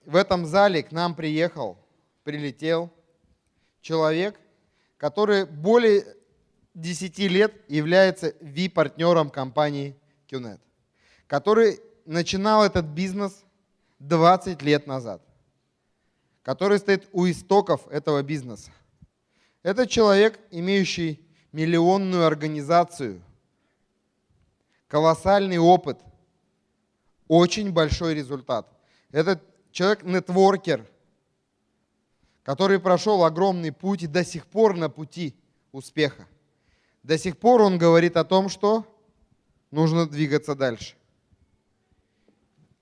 в этом зале к нам прилетел человек, который более 10 лет является VIP-партнером компании QNET, который начинал этот бизнес 20 лет назад, который стоит у истоков этого бизнеса. Это человек, имеющий миллионную организацию, колоссальный опыт, очень большой результат. Это человек-нетворкер, который прошел огромный путь и до сих пор на пути успеха. До сих пор он говорит о том, что нужно двигаться дальше.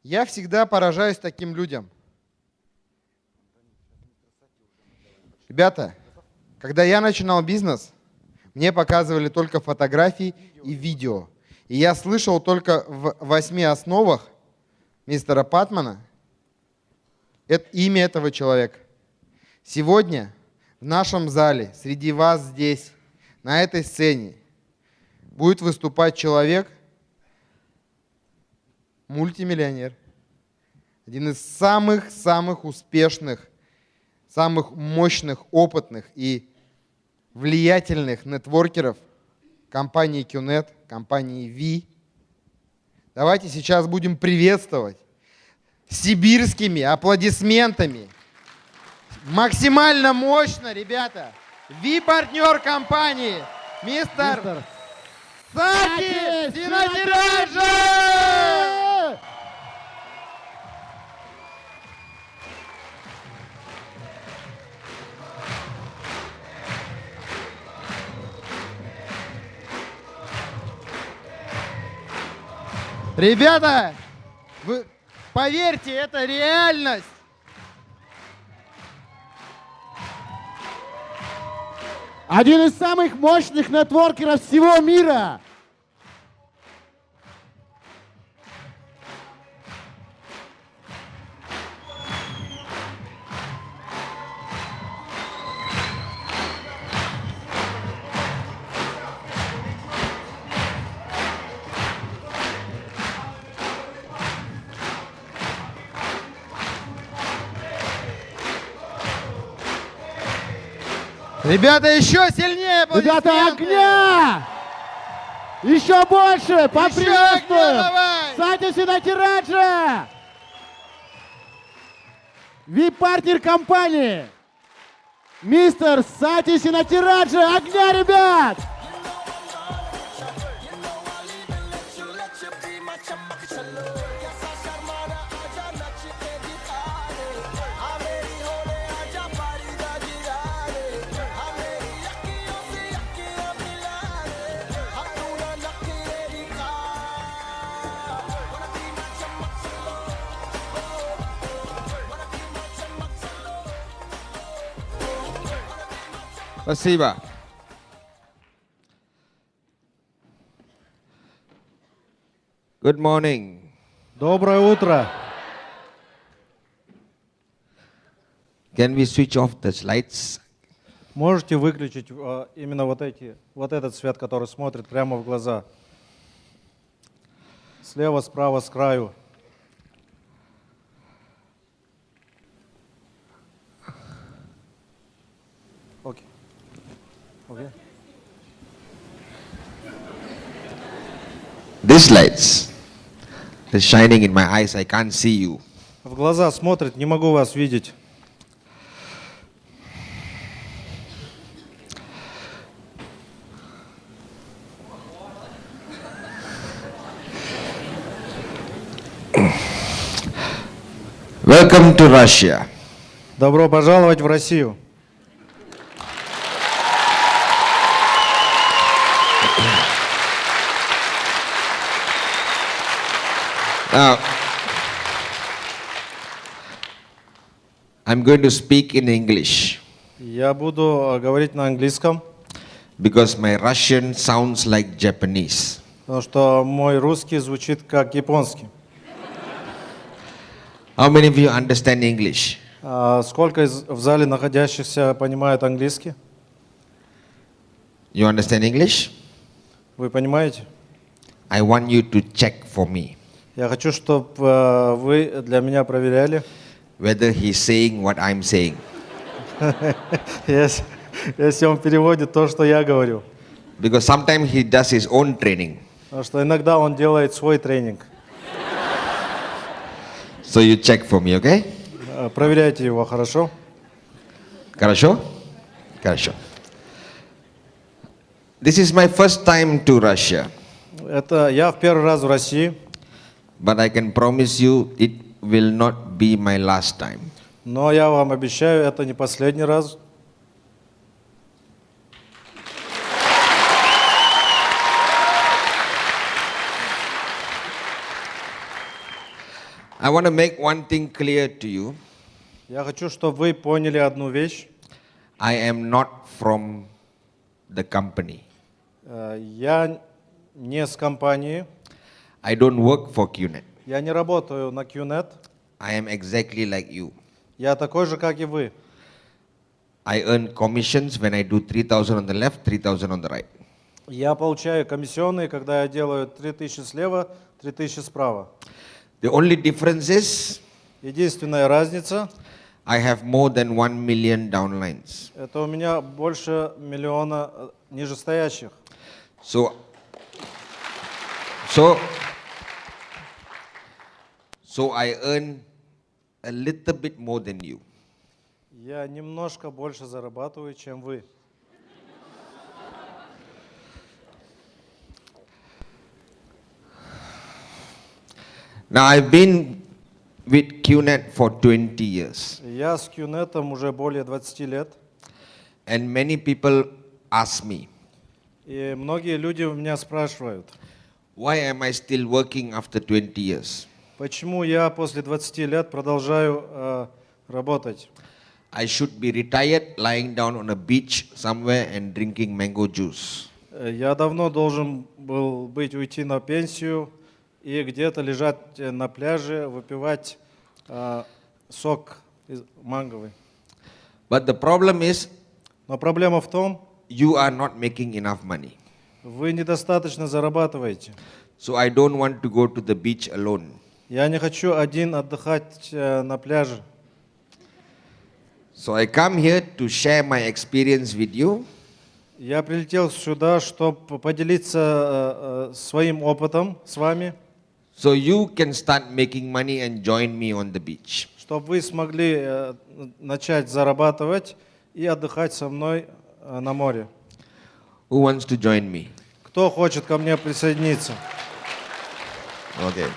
Я всегда поражаюсь таким людям. Ребята, когда я начинал бизнес, мне показывали только фотографии и видео. И я слышал только в 8 основах мистера Патмана имя этого человека. Сегодня в нашем зале, среди вас здесь, на этой сцене, будет выступать человек, мультимиллионер, один из самых успешных, самых мощных, опытных и влиятельных нетворкеров компании QNET, компании V. Давайте сейчас будем приветствовать сибирскими аплодисментами. Максимально мощно, ребята. V-партнер компании, мистер Сати Синатираджа! Ребята, вы поверьте, это реальность. Один из самых мощных нетворкеров всего мира. Ребята, еще сильнее аплодисменты! Ребята, огня! Еще больше! Поприветствуем! Сати Синатираджа! VIP-партнер компании! Мистер Сати Синатираджа! Огня, ребят! Спасибо. Good morning. Доброе утро. Can we switch off the lights? Можете выключить именно вот этот свет, который смотрит прямо в глаза? Слева, справа, с краю. Окей. Okay. These lights is shining in my eyes. I can't see you. В глаза смотрит, не могу вас видеть. Welcome to Russia. Добро пожаловать в Россию. Now, I'm going to speak in English Я буду говорить на английском, because my Russian sounds like Japanese. потому что мой русский звучит как японский. How many of you understand English? Сколько в зале находящихся понимают английский? You understand English? Вы понимаете? I want you to check for me. Я хочу, чтобы вы для меня проверяли. whether he's saying what I'm saying. Если он переводит то, что я говорю. Because sometimes he does his own training. Потому что иногда он делает свой тренинг. So you check for me, okay? Проверяйте его, хорошо? Хорошо? Хорошо. This is my first time to Russia, Это я в первый раз в России, but I can promise you it will not be my last time. но я вам обещаю, это не последний раз. I want to make one thing clear to you. Я хочу, чтобы вы поняли одну вещь. I am not from the company. Я не с компании, I don't work for QNet. я не работаю на QNet. I am exactly like you. Я такой же, как и вы. I earn commissions when I do 3,000 on the left, 3,000 on the right. Я получаю комиссионные, когда я делаю 3000 слева, 3000 справа. The only difference is Единственная разница, I have more than 1 million downlines. это у меня больше миллиона нижестоящих. So I earn a little bit more than you. Я немножко больше зарабатываю, чем вы. Now I've been with QNet for 20 years, Я с QNet уже более 20 лет, and many people ask me, и многие люди у меня спрашивают, why am I still working after 20 years? почему я после 20 лет продолжаю работать. I should be retired, lying down on a beach somewhere and drinking mango juice. Я давно должен был уйти на пенсию и где-то лежать на пляже, выпивать сок манговый. But the problem is, Но проблема в том, you are not making enough money. вы недостаточно зарабатываете. So I don't want to go to the beach alone. Я не хочу один отдыхать на пляже. So I come here to share my experience with you. Я прилетел сюда, чтобы поделиться своим опытом с вами, So you can start making money and join me on the beach. чтобы вы смогли начать зарабатывать и отдыхать со мной на море. Who wants to join me? Кто хочет ко мне присоединиться? Okay.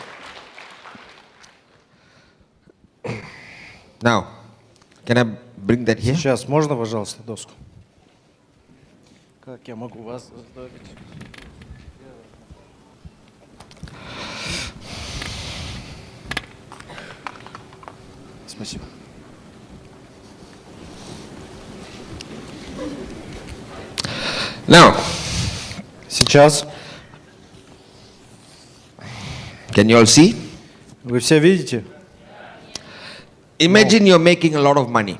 Now, can I bring that here? Сейчас, можно, пожалуйста, доску? Как я могу вас заставить? Спасибо. Now, Сейчас. can you all see? Вы все видите? Imagine you're making a lot of money.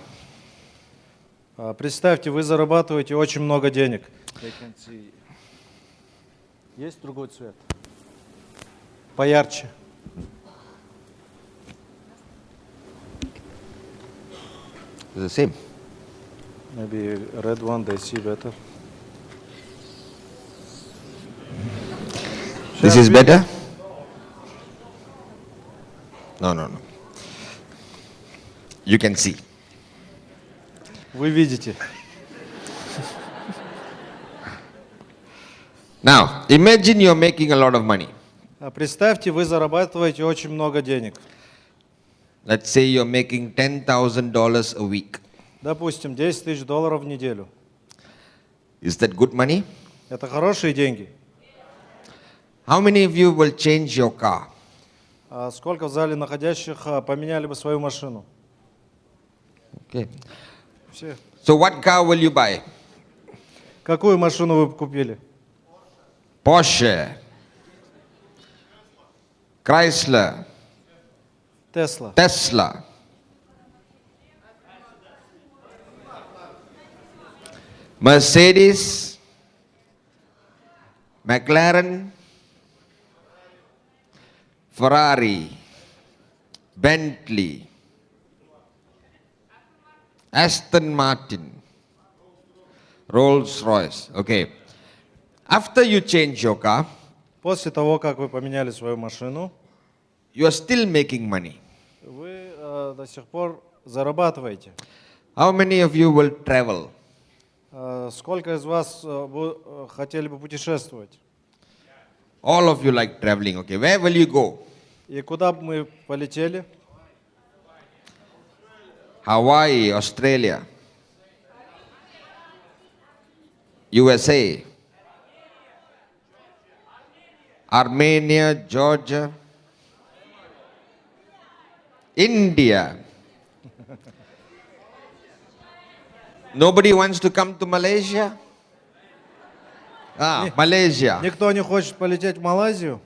Представьте, вы зарабатываете очень много денег. Есть другой цвет? Поярче. It's the same. Maybe red one, they see better. This is better? No, no, no. You can see. Вы видите. Now, imagine you're making a lot of money. Представьте, вы зарабатываете очень много денег. Let's say you're making $10,000 a week. Допустим, $10 000 в неделю. Is that good money? Это хорошие деньги. How many of you will change your car? А сколько в зале находящих поменяли бы свою машину? Okay. Все. So what car will you buy? Какую машину вы купили? Porsche, Chrysler, Тесла. Tesla. Mercedes, McLaren, Ferrari, Bentley, Aston Martin, Rolls Royce. Okay. After you change your car, После того, как вы поменяли свою машину, you are still making money. вы до сих пор зарабатываете. How many of you will travel? Сколько из вас хотели бы путешествовать? All of you like traveling. Okay. Where will you go? И куда бы мы полетели? Hawaii, Australia, USA, Armenia, Georgia, India. Nobody wants to come to Malaysia? Malaysia, Никто не хочет полететь в Малайзию?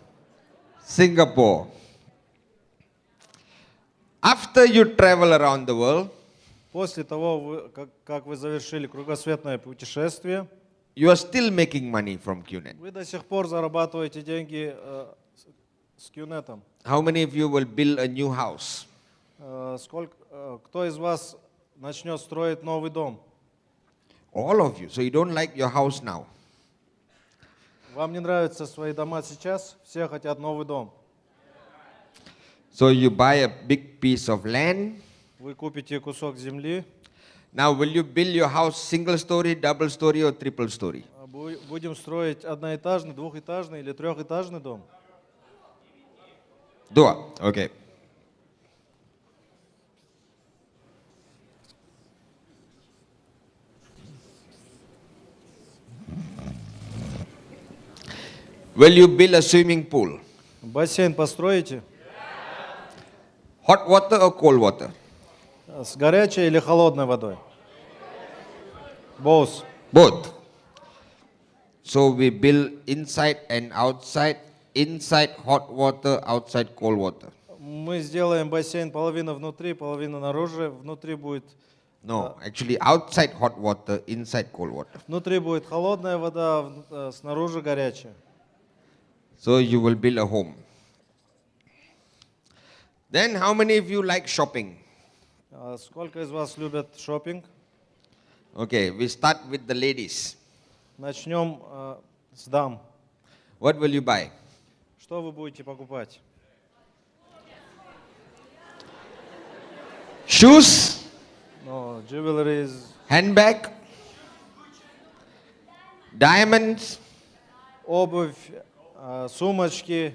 Singapore. After you travel around the world, После того, как вы завершили кругосветное путешествие, you are still making money from QNet. вы до сих пор зарабатываете деньги с QNet. How many of you will build a new house? Кто из вас начнет строить новый дом? All of you. So you don't like your house now. Вам не нравятся свои дома сейчас? Все хотят новый дом. So you buy a big piece of land. Вы купите кусок земли. Now will you build your house single story, double story or triple story? Будем строить одноэтажный, двухэтажный или трехэтажный дом? Dua. Okay. Will you build a swimming pool? Бассейн построите? Hot water or cold water? С горячей или холодной водой? Both. Both. So we build inside and outside. Inside hot water, outside cold water. Мы сделаем бассейн половина внутри, половина наружу. Внутри будет No, actually outside hot water, inside cold water. Внутри будет холодная вода, снаружи горячая. So you will build a home. Then how many of you like shopping? Сколько из вас любят шопинг? Okay, we start with the ladies. Начнем с дам. What will you buy? Что вы будете покупать? Shoes, No, jewelry, handbag, diamonds. обувь, сумочки,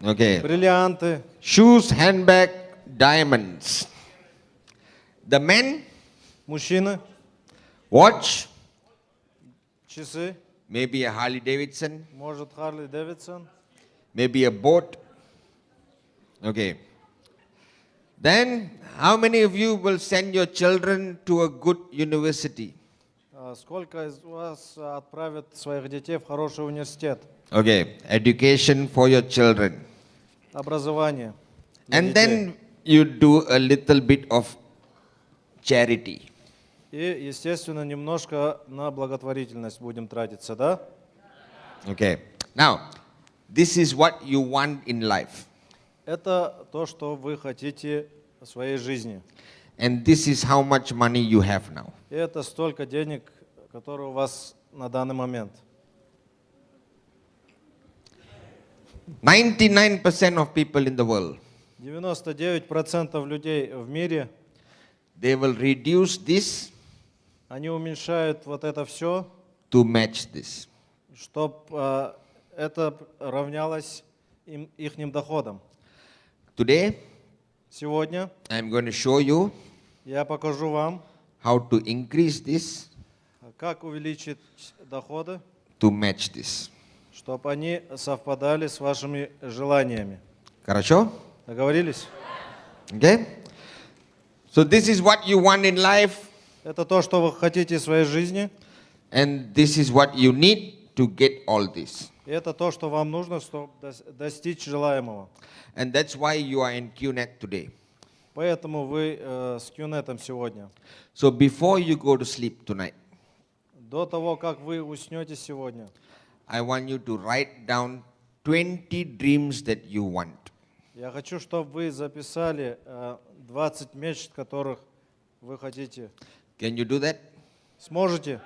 Okay, бриллианты. shoes, handbag, diamonds. The men, Мужчины, watch, часы, maybe a Harley Davidson, может Харли Дэвидсон. maybe a boat. Okay. Then, how many of you will send your children to a good university? Сколько из вас отправят своих детей в хороший университет? Okay, education for your children. Образование. для And детей. then you do a little bit of charity. И, естественно, немножко на благотворительность будем тратиться, да? Okay. Now, this is what you want in life. Это то, что вы хотите в своей жизни. And this is how much money you have now. И это столько денег, которые у вас на данный момент. 99% of people in the world, 99% людей в мире, they will reduce this они уменьшают вот это все, to match this. чтобы это равнялось их доходам. Today, Сегодня I'm going to show you я покажу вам, how to increase this как увеличить доходы, to match this. чтобы они совпадали с вашими желаниями. Хорошо? Договорились? Okay? So this is what you want in life, Это то, что вы хотите в своей жизни, and this is what you need to get all this. и это то, что вам нужно, чтобы достичь желаемого. And that's why you are in QNet today. Поэтому вы с QNet сегодня. So before you go to sleep tonight, До того, как вы уснете сегодня, I want you to write down 20 dreams that you want. я хочу, чтобы вы записали 20 мечт, которых вы хотите. Can you do that? Сможете?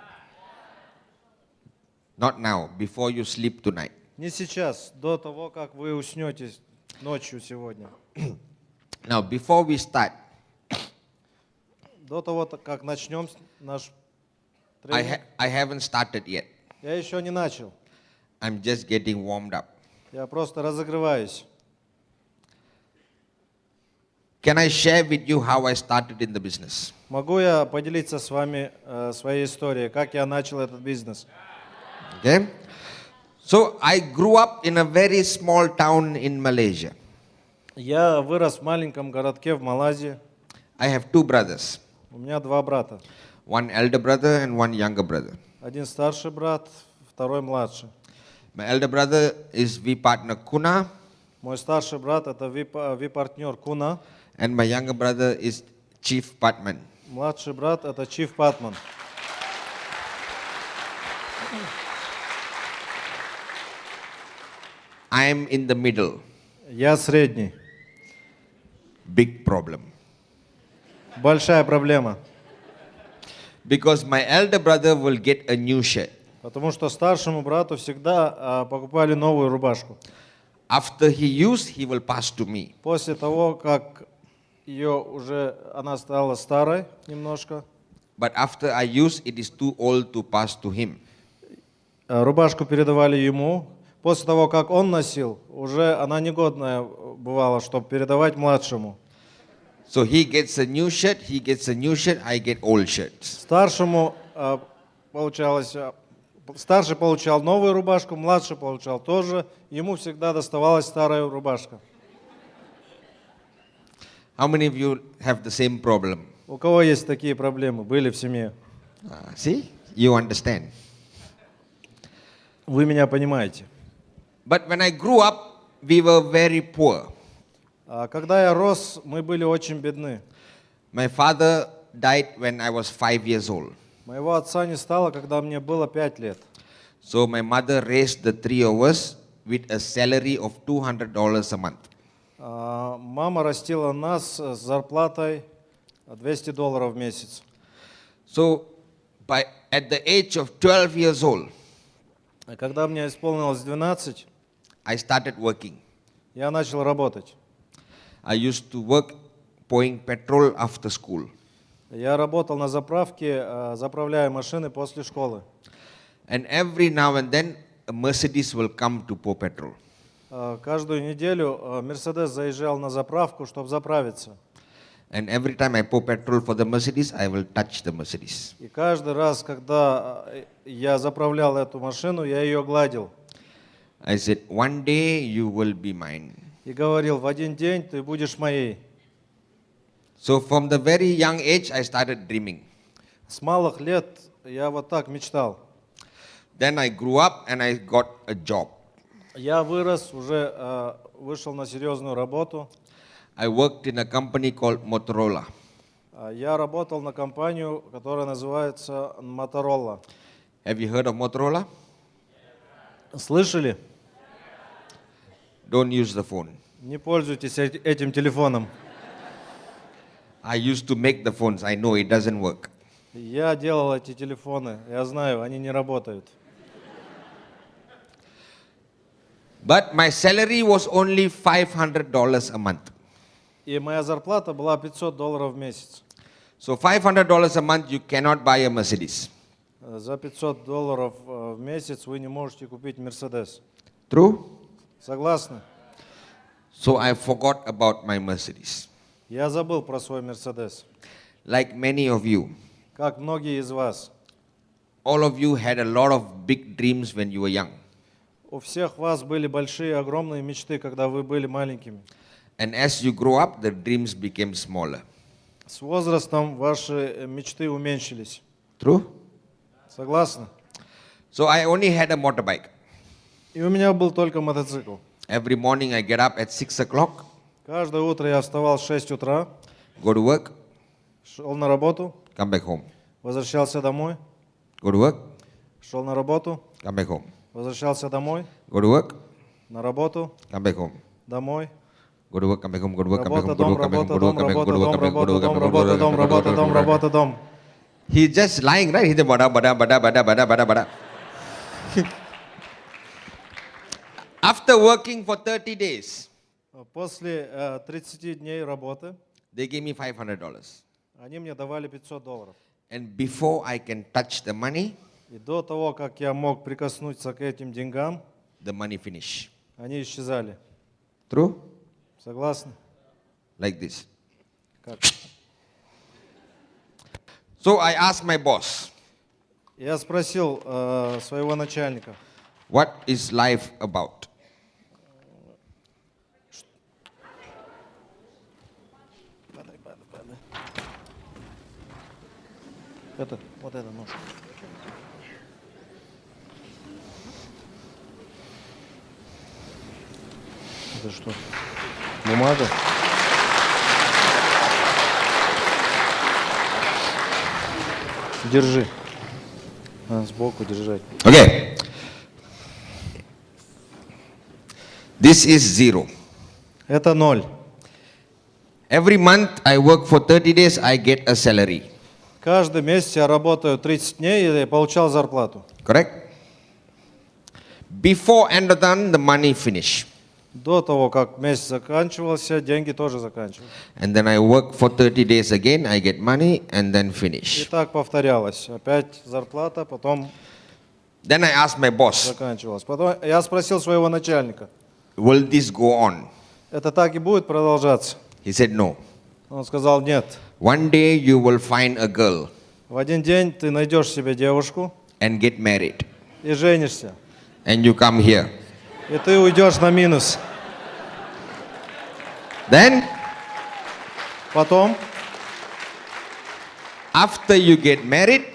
Not now, before you sleep tonight. Не сейчас, до того, как вы уснете ночью сегодня. Now, before we start, До того, как начнем наш I, тренинг. I haven't started yet. Я еще не начал. I'm just getting warmed up. Я просто разогреваюсь. Can I share with you how I started in the business? Могу я поделиться с вами своей историей, как я начал этот бизнес? Okay? So, I grew up in a very small town in Malaysia. Я вырос в маленьком городке в Малайзии. I have two brothers, У меня два брата. one elder brother and one younger brother. Один старший брат, второй младший. My elder brother is V partner Kuna, Мой старший брат это ви-партнер Куна. and my younger brother is Chief Patman. Младший брат это Чиф Патман. I am in the middle. Я средний. Big problem. Большая проблема. Because my elder brother will get a new shirt. Потому что старшему брату всегда покупали новую рубашку. After he used, he will pass to me. После того, как она стала старой немножко, But after I use, it is too old to pass to him. рубашку передавали ему. После того, как он носил, уже она негодная бывала, чтобы передавать младшему. So he gets a new shirt, I get old shirts. Старшему получалось, старший получал новую рубашку, младший получал тоже. Ему всегда доставалась старая рубашка. How many of you have the same problem? У кого есть такие проблемы? Были в семье? See? You understand. Вы меня понимаете. But when I grew up, we were very poor. Когда я рос, мы были очень бедны. My father died when I was 5 years old. Моего отца не стало, когда мне было 5 лет. So my mother raised the three of us with a salary of $200 a month. Мама растила нас с зарплатой $200 в месяц. So at the age of 12 years old, Когда мне исполнилось 12, I started working. я начал работать. I used to work pouring petrol after school. Я работал на заправке, заправляя машины после школы. And every now and then, a Mercedes will come to pour petrol. Каждую неделю Мерседес заезжал на заправку, чтобы заправиться. And every time I pour petrol for the Mercedes, I will touch the Mercedes. И каждый раз, когда я заправлял эту машину, я ее гладил. I said, one day you will be mine. И говорил, в один день ты будешь моей. So from the very young age, I started dreaming. С малых лет я вот так мечтал. Then I grew up and I got a job. Я вырос, уже вышел на серьезную работу. I worked in a company called Motorola. Я работал на компанию, которая называется Motorola. Have you heard of Motorola? Слышали? Don't use the phone. Не пользуйтесь этим телефоном. I used to make the phones. I know it doesn't work. Я делал эти телефоны, я знаю, они не работают. But my salary was only $500 a month. И моя зарплата была $500 в месяц. So $500 a month, you cannot buy a Mercedes. За $500 в месяц вы не можете купить Мерседес. True? Согласны? So I forgot about my Mercedes. Я забыл про свой Мерседес. Like many of you, Как многие из вас. all of you had a lot of big dreams when you were young. У всех вас были большие, огромные мечты, когда вы были маленькими. And as you grow up, the dreams became smaller. С возрастом ваши мечты уменьшились. True? Согласны? So I only had a motorbike. И у меня был только мотоцикл. Every morning I get up at 6 o'clock, Каждое утро я вставал в 6 утра, go to work, шел на работу, come back home. возвращался домой, Go to work, шел на работу, come back home. возвращался домой, Go to work, на работу, come back home. домой. Go to work, come back home, go to work, come back Работа, home, go to дом, work, come back home, работа, go to work, дом, come back home, работа, go to work, дом, come back home, go to работа, work, дом, come back home, работа, go to дом, work, работа, come back дом, home. работа, дом. He's just lying, right? He's a bada bada bada bada bada bada bada. After working for 30 days, После 30 дней работы they gave me $500. они мне давали $500. And before I can touch the money, И до того, как я мог прикоснуться к этим деньгам, the money finish. они исчезали. True? Согласны? Like this. Как? So I asked my boss, Я спросил своего начальника, what is life about? вот это нож. Это что? Бумага? Держи. Сбоку держать. Okay. This is zero. Это 0. Every month I work for 30 days, I get a salary. Каждый месяц я работаю 30 дней и я получал зарплату. Correct? Before end of the month, the money finish. До того, как месяц заканчивался, деньги тоже заканчивались. And then I work for 30 days again, I get money, and then И finish. так повторялось. Опять зарплата, потом Then I asked my boss, заканчивалась. Потом я спросил своего начальника, will this go on? это так и будет продолжаться? He said, no. Он сказал, нет. One day you will find a girl В один день ты найдешь себе девушку and get married, и женишься. and you come here. И ты уйдешь на минус. Then, Потом, after you get married,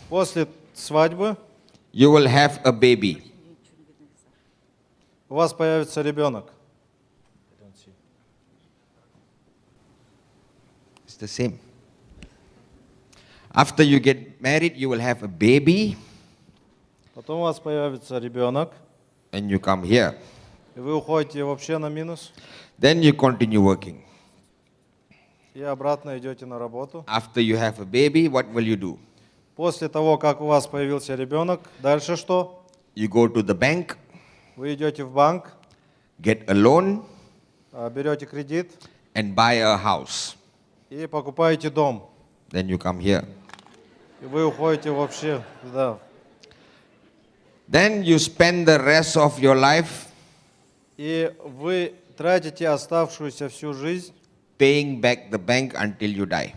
после свадьбы, you will have a baby. у вас появится ребенок. It's the same. After you get married, you will have a baby, Потом у вас появится ребенок, and you come here. и вы уходите вообще на минус. Then you continue working. И обратно идете на работу. After you have a baby, what will you do? После того, как у вас появился ребенок, дальше что? You go to the bank, Вы идете в банк, get a loan, берете кредит and buy a house. и покупаете дом. Then you come here. И вы уходите вообще туда. Then you spend the rest of your life И вы тратите оставшуюся всю жизнь, paying back the bank until you die.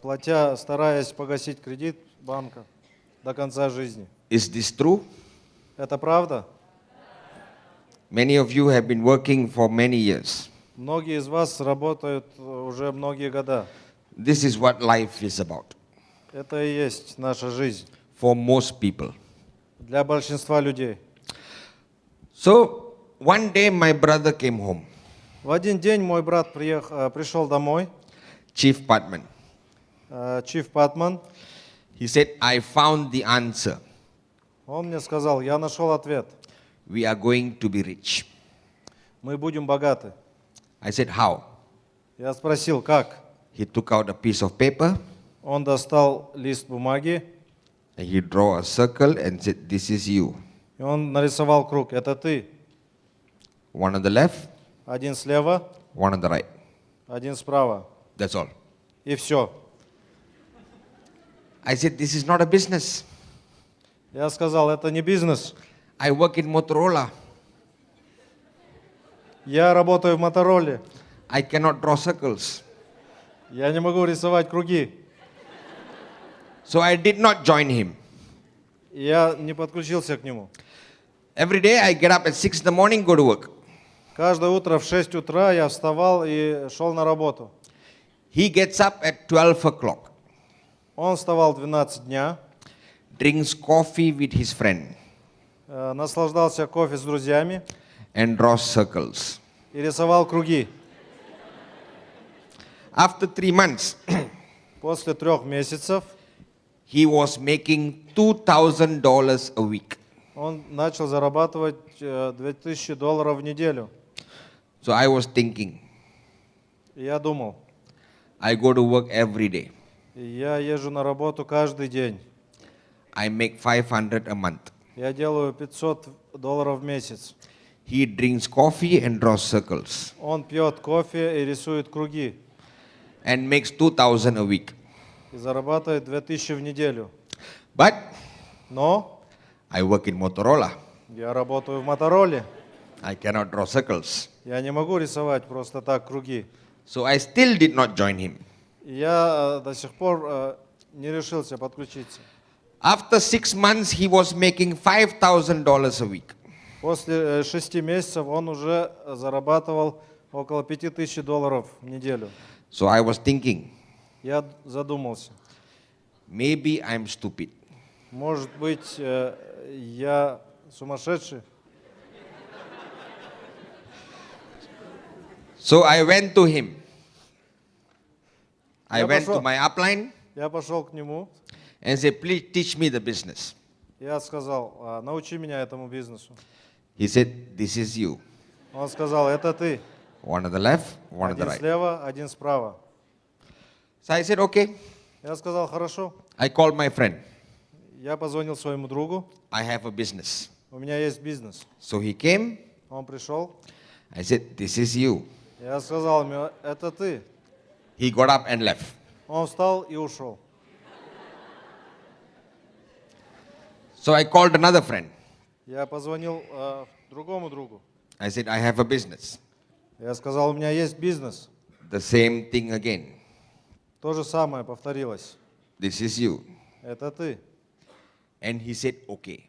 платя, стараясь погасить кредит банка до конца жизни. Is this true? Это правда? Many of you have been working for many years. Многие из вас работают уже многие года. This is what life is about Это и есть наша жизнь for most people. для большинства людей. So, one day my brother came home, В один день мой брат пришел домой, Chief Patman. Чиф Патман. He said, I found the answer. Он мне сказал, я нашел ответ. We are going to be rich. Мы будем богаты. I said, how? Я спросил, как? He took out a piece of paper Он достал лист бумаги, and he drew a circle and said, this is you. и он нарисовал круг. Это ты. One on the left, Один слева, one on the right. один справа. That's all. И все. I said, this is not a business. Я сказал, это не бизнес. I work in Motorola. Я работаю в Мотороле. I cannot draw circles. Я не могу рисовать круги. So I did not join him. И я не подключился к нему. Every day I get up at 6 in the morning, go to work. Каждое утро в 6 утра я вставал и шел на работу. He gets up at 12 o'clock, Он вставал в 12 дня, drinks coffee with his friend, наслаждался кофе с друзьями and draws circles. и рисовал круги. After 3 months, После 3 месяцев he was making $2,000 a week. он начал зарабатывать $2000 в неделю. So I was thinking, И я думал, I go to work every day. И я езжу на работу каждый день. I make 500 a month. Я делаю $500 в месяц. He drinks coffee and draws circles Он пьет кофе и рисует круги. and makes 2,000 a week. И зарабатывает 2000 в неделю. But Но I work in Motorola. я работаю в Мотороле. I cannot draw circles. Я не могу рисовать просто так круги. So I still did not join him. И я до сих пор не решился подключиться. After 6 months, he was making $5,000 a week. После 6 месяцев он уже зарабатывал около $5000 в неделю. So I was thinking, Я задумался, maybe I'm stupid. может быть, я сумасшедший? So I went to him. I Я went to пошел. my upline Я пошел к нему, and said, please teach me the business. я сказал, научи меня этому бизнесу. He said, this is you. Он сказал, это ты. One on the left, one on the Один right. слева, один справа. So I said, okay. Я сказал, хорошо. I called my friend. Я позвонил своему другу, I have a business. у меня есть бизнес. So he came. Он пришел, I said, this is you. я сказал ему, это ты. He got up and left. Он встал и ушел. So I called another friend. Я позвонил другому другу. I said, I have a business. Я сказал, у меня есть бизнес. The same thing again. То же самое повторилось. This is you. Это ты. And he said, okay.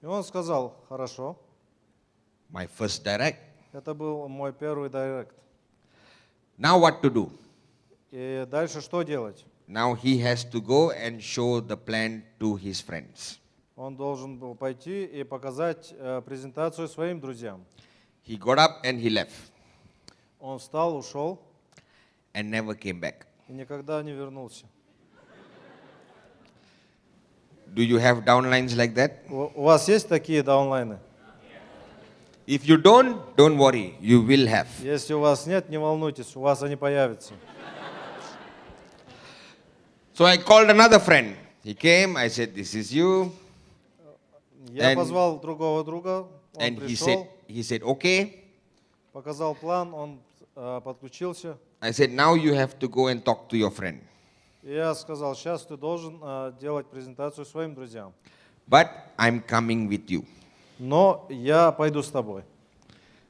И он сказал, хорошо. My first direct. Это был мой первый директ. Now what to do? И дальше что делать? Now he has to go and show the plan to his friends. Он должен был пойти и показать презентацию своим друзьям. He got up and he left Он встал, ушел and never came back. и никогда не вернулся. Do you have downlines like that? У вас есть такие даунлайны? If you don't worry, you will have. Если у вас нет, не волнуйтесь, у вас они появятся. So I called another friend. He came, I said, this is you. Я And- позвал другого друга, он And пришел, he said, okay. показал план, он подключился. I said, now you have to go and talk to your friend. И я сказал, сейчас ты должен делать презентацию своим друзьям. But I'm coming with you. Но я пойду с тобой,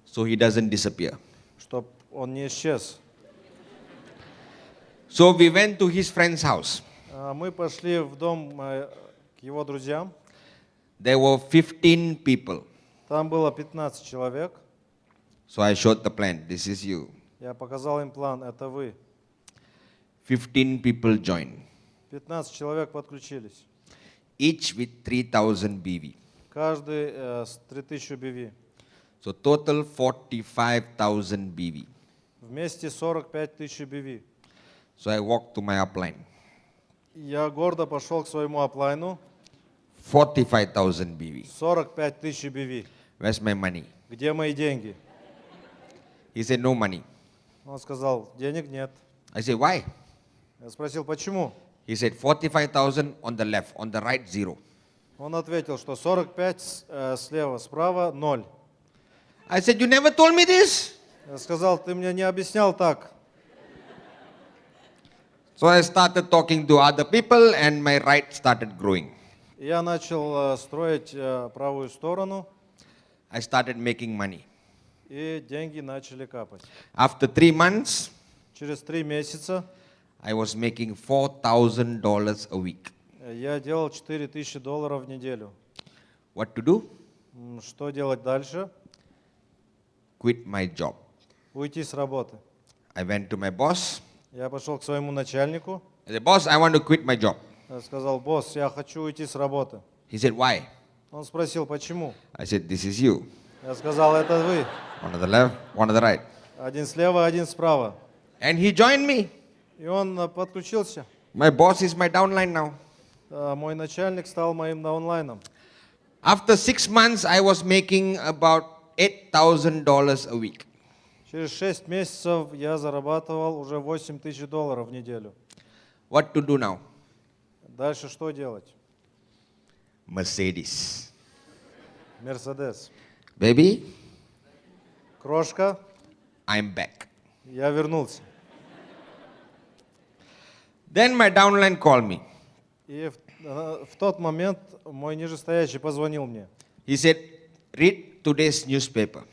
So he doesn't disappear. чтобы он не исчез. So we went to his friend's house. Мы пошли в дом к его друзьям. There were 15 people. Там было 15 человек. So I showed the plan. This is you. Я показал им план, это вы. 15 people joined, 15 человек подключились. each with 3,000 BV. Каждый с 3000 BV. So total 45,000 BV. Вместе 45 тысяч BV. So I walked to my upline. Я гордо пошел к своему аплайну. 45,000 BV. 45 тысяч BV. Where's my money? Где мои деньги? He said, no money. Он сказал, денег нет. I said, why? Я спросил, почему? He said, 45,000 on the left, on the right, 0. Он ответил, что 45 слева, справа 0. I said, you never told me this. Я сказал, ты мне не объяснял так. So I started talking to other people and my right started growing. И я начал строить правую сторону, I started making money. и деньги начали капать. After 3 months, Через 3 месяца I was making $4,000 a week. я делал $4000 в неделю. What to do? Что делать дальше? Quit my job. Уйти с работы. I went to my boss. Я пошел к своему начальнику. I said, boss, I want to quit my job. Я сказал, босс, я хочу уйти с работы. He said, why? Он спросил, почему? I said, this is you. Я сказал, это вы. One on the left, one on the right. Один слева, один справа. And he joined me. И он подключился. My boss is my downline now. Мой начальник стал моим даунлайном. After 6 months, I was making about $8,000 a week. Через 6 месяцев я зарабатывал уже $8000 в неделю. What to do now? Дальше что делать? Mercedes. Мерседес. Baby, Крошка, I'm back. я вернулся. Then my downline called me. И в тот момент мой нижестоящий позвонил мне. He said, read today's newspaper.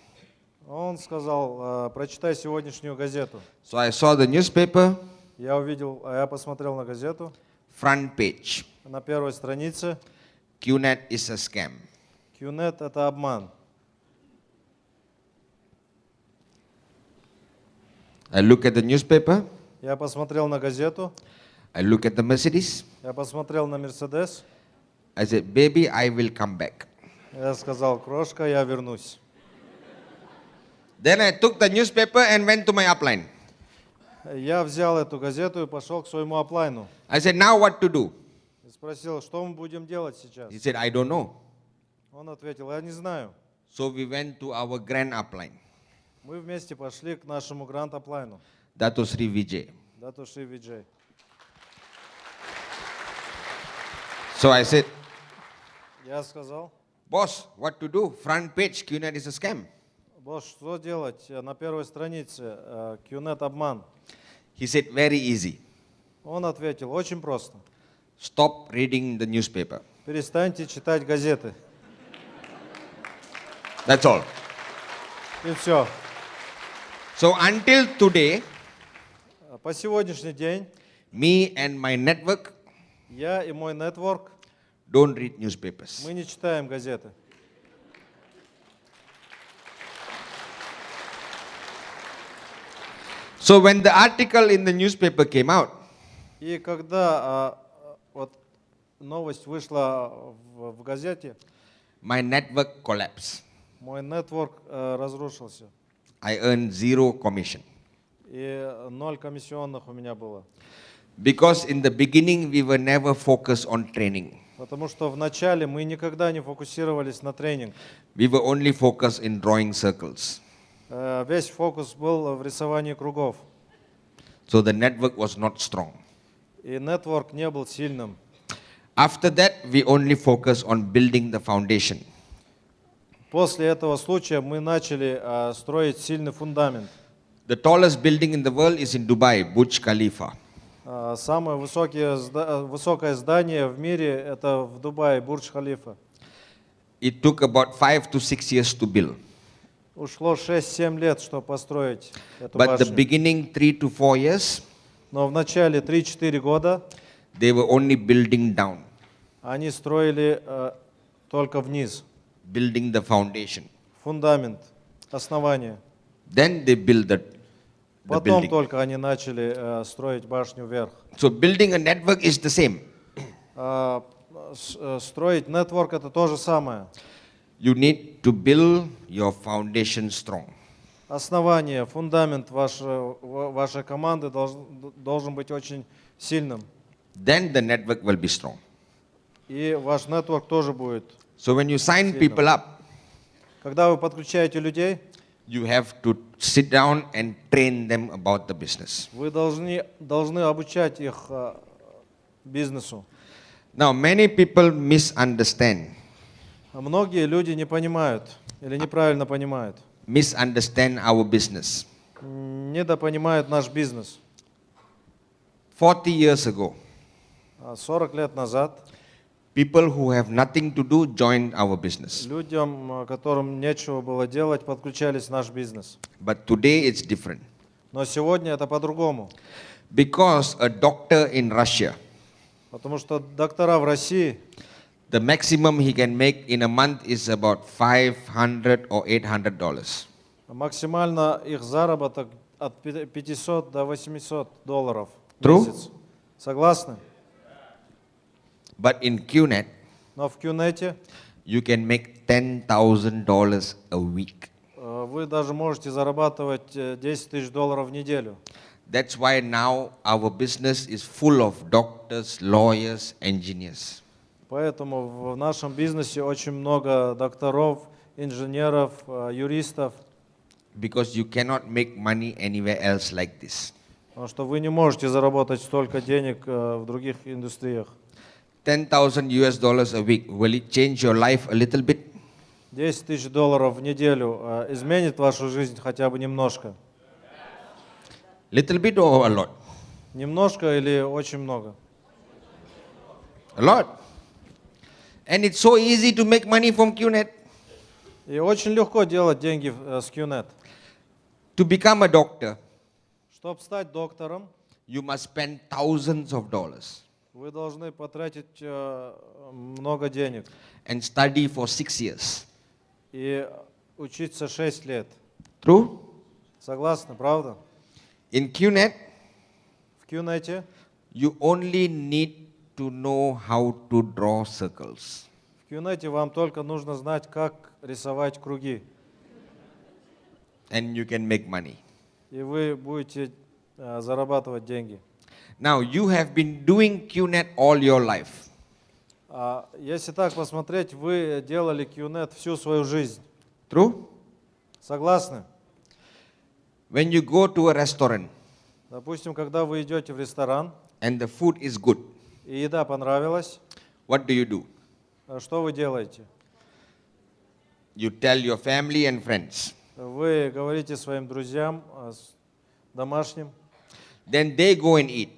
Он сказал, прочитай сегодняшнюю газету. So I saw the newspaper, Я посмотрел на газету. front page. На первой странице QNet is a scam. QNet — это обман. I look at the newspaper, Я посмотрел на газету, I look at the Mercedes. я посмотрел на Мерседес. I said, baby, I will come back. Я сказал, крошка, я вернусь. Then I took the newspaper and went to my upline. Я взял эту газету и пошел к своему аплайну. I said, now what to do? И спросил, что мы будем делать сейчас? He said, I don't know. Он ответил, я не знаю. So we went to our grand upline, Мы вместе пошли к нашему грант-аплайну, Dato Sri Vijay. Датуши Виджей. So I said, Я сказал, boss, what to do? Front page, QNet is a scam. босс, что делать? На первой странице QNet обман. He said, very easy. Он ответил, очень просто. Stop reading the newspaper. Перестаньте читать газеты. That's all. И все. So until today, По сегодняшний день me and my network я и мой нетворк, don't read newspapers. мы не читаем газеты. So when the article in the newspaper came out, И когда вот новость вышла в газете, my network collapsed. мой нетворк разрушился. I earned zero commission. И 0 комиссионных у меня было. Because in the beginning, we were never focused on training. Потому что вначале мы никогда не фокусировались на тренинг. We were only focused in drawing circles. Весь фокус был в рисовании кругов. So the network was not strong. И нетворк не был сильным. After that, we only focused on building the foundation. После этого случая мы начали строить сильный фундамент. The tallest building in the world is in Dubai, Burj Khalifa. Самое высокое здание в мире — это в Дубае, Бурдж-Халифа. It took about 5 to 6 years to build. Ушло 6-7 лет, чтобы построить эту But the башню. beginning 3 to 4 years, Но в начале 3-4 года they were only building down, они строили только вниз. building the foundation. Фундамент, основание. Then they build the Потом building. только они начали строить башню вверх. So building a network is the same. Строить нетворк — это то же самое. You need to build your foundation strong. Основание, фундамент вашей команды должен быть очень сильным. Then the network will be strong. И ваш нетворк тоже будет. So when you sign people up, Когда вы подключаете людей, you have to sit down and train them about the business. вы должны обучать их бизнесу. Now, many people misunderstand Многие люди не понимают или неправильно понимают, our business. недопонимают наш бизнес. 40 years ago, 40 лет назад people who have nothing to do joined our business. людям, которым нечего было делать, подключались в наш бизнес. But today it's different. Но сегодня это по-другому. Because a doctor in Russia, Потому что доктора в России, the maximum he can make in a month is about $500 or $800. максимально их заработок от 500 до 800 долларов в True? месяц. Согласны? But in QNet, Но в QNet you can make $10,000 a week. вы даже можете зарабатывать 10 тысяч долларов в неделю. That's why now our business is full of doctors, lawyers, engineers. Поэтому в нашем бизнесе очень много докторов, инженеров, юристов, Because you cannot make money anywhere else like this. Потому что вы не можете заработать столько денег в других индустриях. $10,000 a week, will it change your life a little bit? 10 тысяч долларов в неделю изменит вашу жизнь хотя бы немножко? Little bit or a lot? Немножко или очень много? A lot. And it's so easy to make money from QNet. И очень легко делать деньги с QNet. To become a doctor, Чтобы стать доктором, you must spend thousands of dollars вы должны потратить много денег and study for 6 years. и учиться 6 лет. True? Согласны, правда? In QNet, В QNet, you only need to know how to draw circles. в QNet вам только нужно знать, как рисовать круги, And you can make money. и вы будете зарабатывать деньги. Now, you have been doing QNet all your life. Если так посмотреть, вы делали QNet всю свою жизнь. True? Согласны? When you go to a restaurant Допустим, когда вы идете в ресторан, and the food is good, и еда понравилась, what do? что вы делаете? You tell your family and friends. Вы говорите своим друзьям, домашним, Then they go and eat.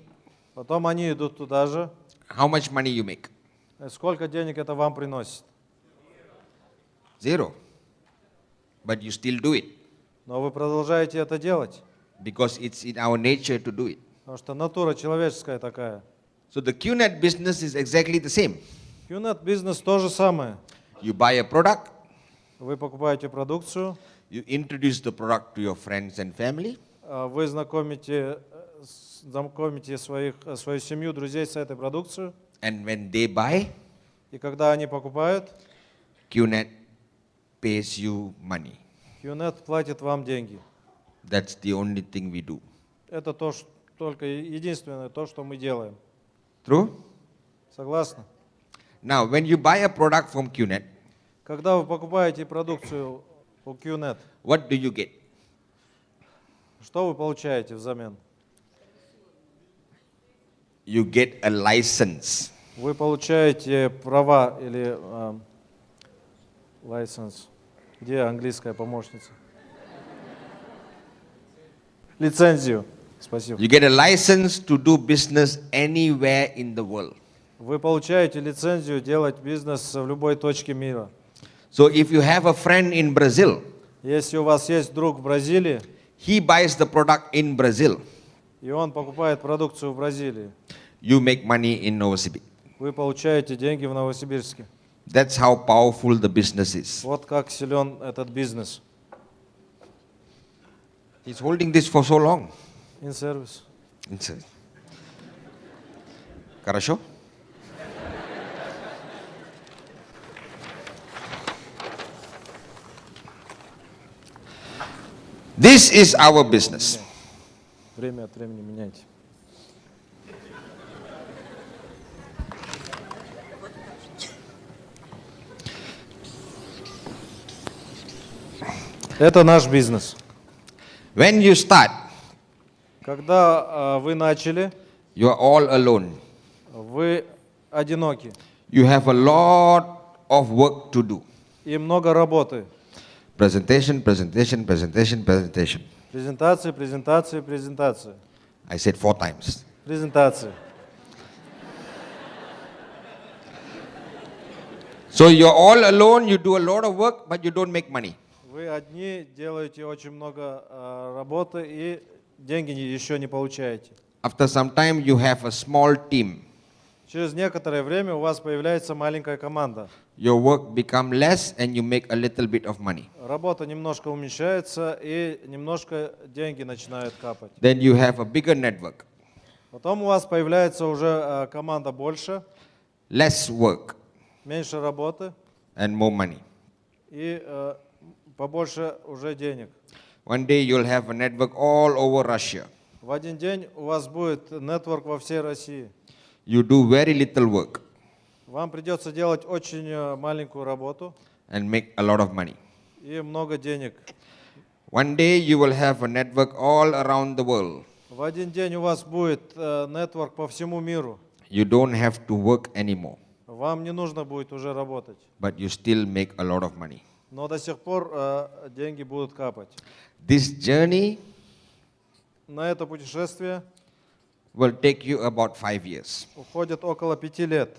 потом они идут туда же. How much money you make? Сколько денег это вам приносит? Zero. But you still do it Но вы продолжаете это делать, because it's in our nature to do it. потому что натура человеческая такая. So the QNet business is exactly the same. QNet бизнес то же самое. You buy a product, Вы покупаете продукцию, you introduce the product to your friends and family, вы знакомите свою семью, друзей с этой продукцией, and when they buy, и когда они покупают, QNet pays you money. QNet платит вам деньги. That's the only thing we do. Это только единственное то, что мы делаем. True? Согласны? Now, when you buy a product from QNet, Когда вы покупаете продукцию у QNet, what do you get? что вы получаете взамен? You get a license. Вы получаете права или license. Где английская помощница? Лицензию. Спасибо. You get a license to do business anywhere in the world. Вы получаете лицензию делать бизнес в любой точке мира. So if you have a friend in Brazil, Если у вас есть друг в Бразилии, he buys the product in Brazil, и он покупает продукцию в Бразилии, you make money in Novosibirsk. вы получаете деньги в Новосибирске. That's how powerful the business is. Вот как силен этот бизнес. He's holding this for so long. In-сервис. Хорошо? This is our business. Время от времени меняйте. Это наш бизнес. When you start, Когда вы начали, you are all alone. вы одиноки You have a lot of work to do. и много работы. Presentation, presentation, presentation, presentation. Презентации, презентации, презентации. I said 4 times. Презентации. So you're all alone, you do a lot of work, but you don't make money. Вы одни делаете очень много работы и деньги еще не получаете. After some time, you have a small team. Через некоторое время у вас появляется маленькая команда. Your work become less and you make a little bit of money. Работа немножко уменьшается и немножко деньги начинают капать. Then you have a bigger network, Потом у вас появляется уже команда больше, less work меньше работы and more money. и побольше уже денег. One day you'll have a network all over Russia. В один день у вас будет нетворк во всей России. You do very little work Вам придется делать очень маленькую работу and make a lot of money. и много денег. One day you will have a network all around the world. В В один день у вас будет нетворк по всему миру. You don't have to work anymore, Вам не нужно будет уже работать. but you still make a lot of money. Но до сих пор деньги будут капать. This journey На это путешествие will take you about 5 years. уходит около 5 лет.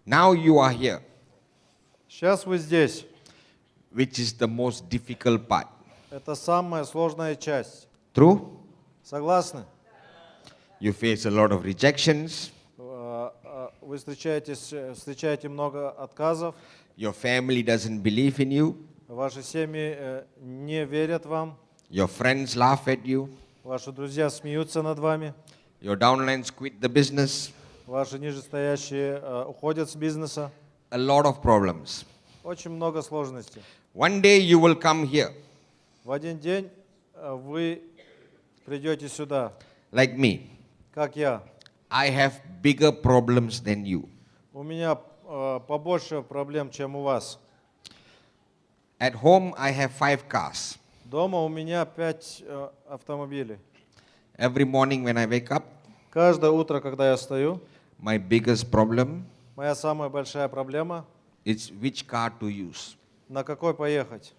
Now you are here, Сейчас вы здесь. which is the most difficult part. Это самая сложная часть. True? Согласны? You face a lot of rejections. Вы встречаете много отказов. Your family doesn't believe in you. Ваши семьи не верят вам. Your friends laugh at you. Ваши друзья смеются над вами. Your downlines quit the business. Ваши нижестоящие уходят с бизнеса. A lot of problems. Очень много сложностей. One day you will come here, В один день вы придете сюда, like me. как я. I have bigger problems than you. У меня побольше проблем, чем у вас. At home, I have 5 cars. Дома у меня 5 автомобилей. Every morning when I wake up, Каждое утро, когда я встаю, my biggest problem моя самая большая проблема is which car to use. на какой поехать.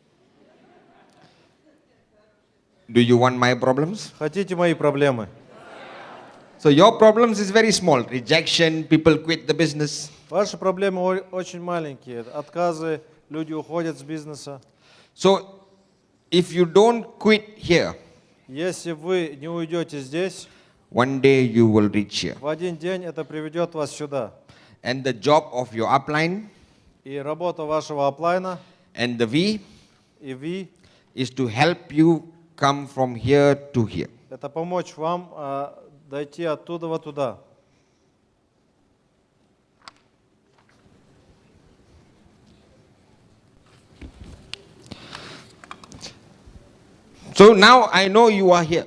Do you want my problems? Хотите мои проблемы? So your problems is very small. Rejection, people quit the business. Ваши проблемы очень маленькие. Отказы, люди уходят с бизнеса. So if you don't quit here, Если вы не уйдете здесь, one day you will reach here. в один день это приведет вас сюда. And the job of your upline И работа вашего аплайна and the V и вы is to help you come from here to here. — это помочь вам дойти оттуда вот туда. So now I know you are here.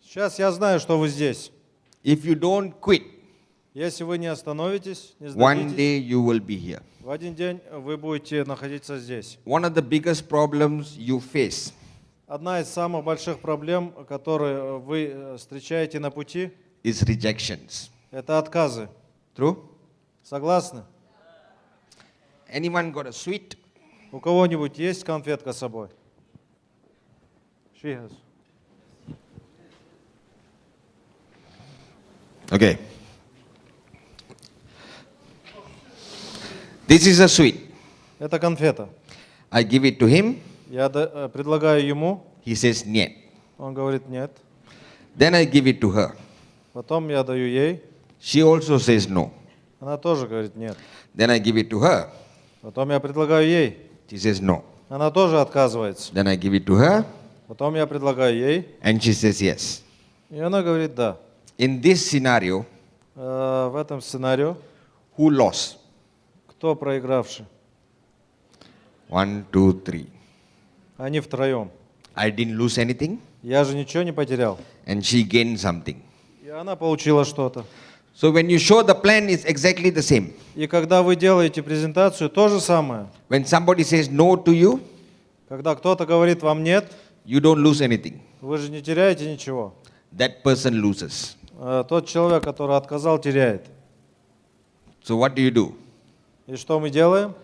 Сейчас я знаю, что вы здесь. If you don't quit, Если вы не остановитесь, не one сдадитесь, day you will be here. в один день вы будете находиться здесь. One of the biggest problems you face Одна из самых больших проблем, которые вы встречаете на пути, is rejections. это отказы. True? Согласны? Anyone got a sweet? У кого-нибудь есть конфетка с собой? She has. Okay. This is a sweet. Это конфета. I give it to him. Я предлагаю ему, He says, нет. он говорит нет. Then I give it to her. Потом я даю ей, She also says no. она тоже говорит нет. Then I give it to her. Потом я предлагаю ей, She says no. она тоже отказывается. Then I give it to her. Потом я предлагаю ей, And she says yes. и она говорит да. In this scenario, В этом сценарию who lost? кто проигравший? 1, 2, 3. Они втроем. I didn't lose anything, Я же ничего не потерял. and she gained something. И она получила что-то. So when you show the plan, it's exactly the same. И когда вы делаете презентацию, то же самое. When somebody says no to you, Когда кто-то говорит вам нет, you don't lose anything. вы же не теряете ничего. That person loses. Тот человек, который отказал, теряет. So what do? И что мы делаем?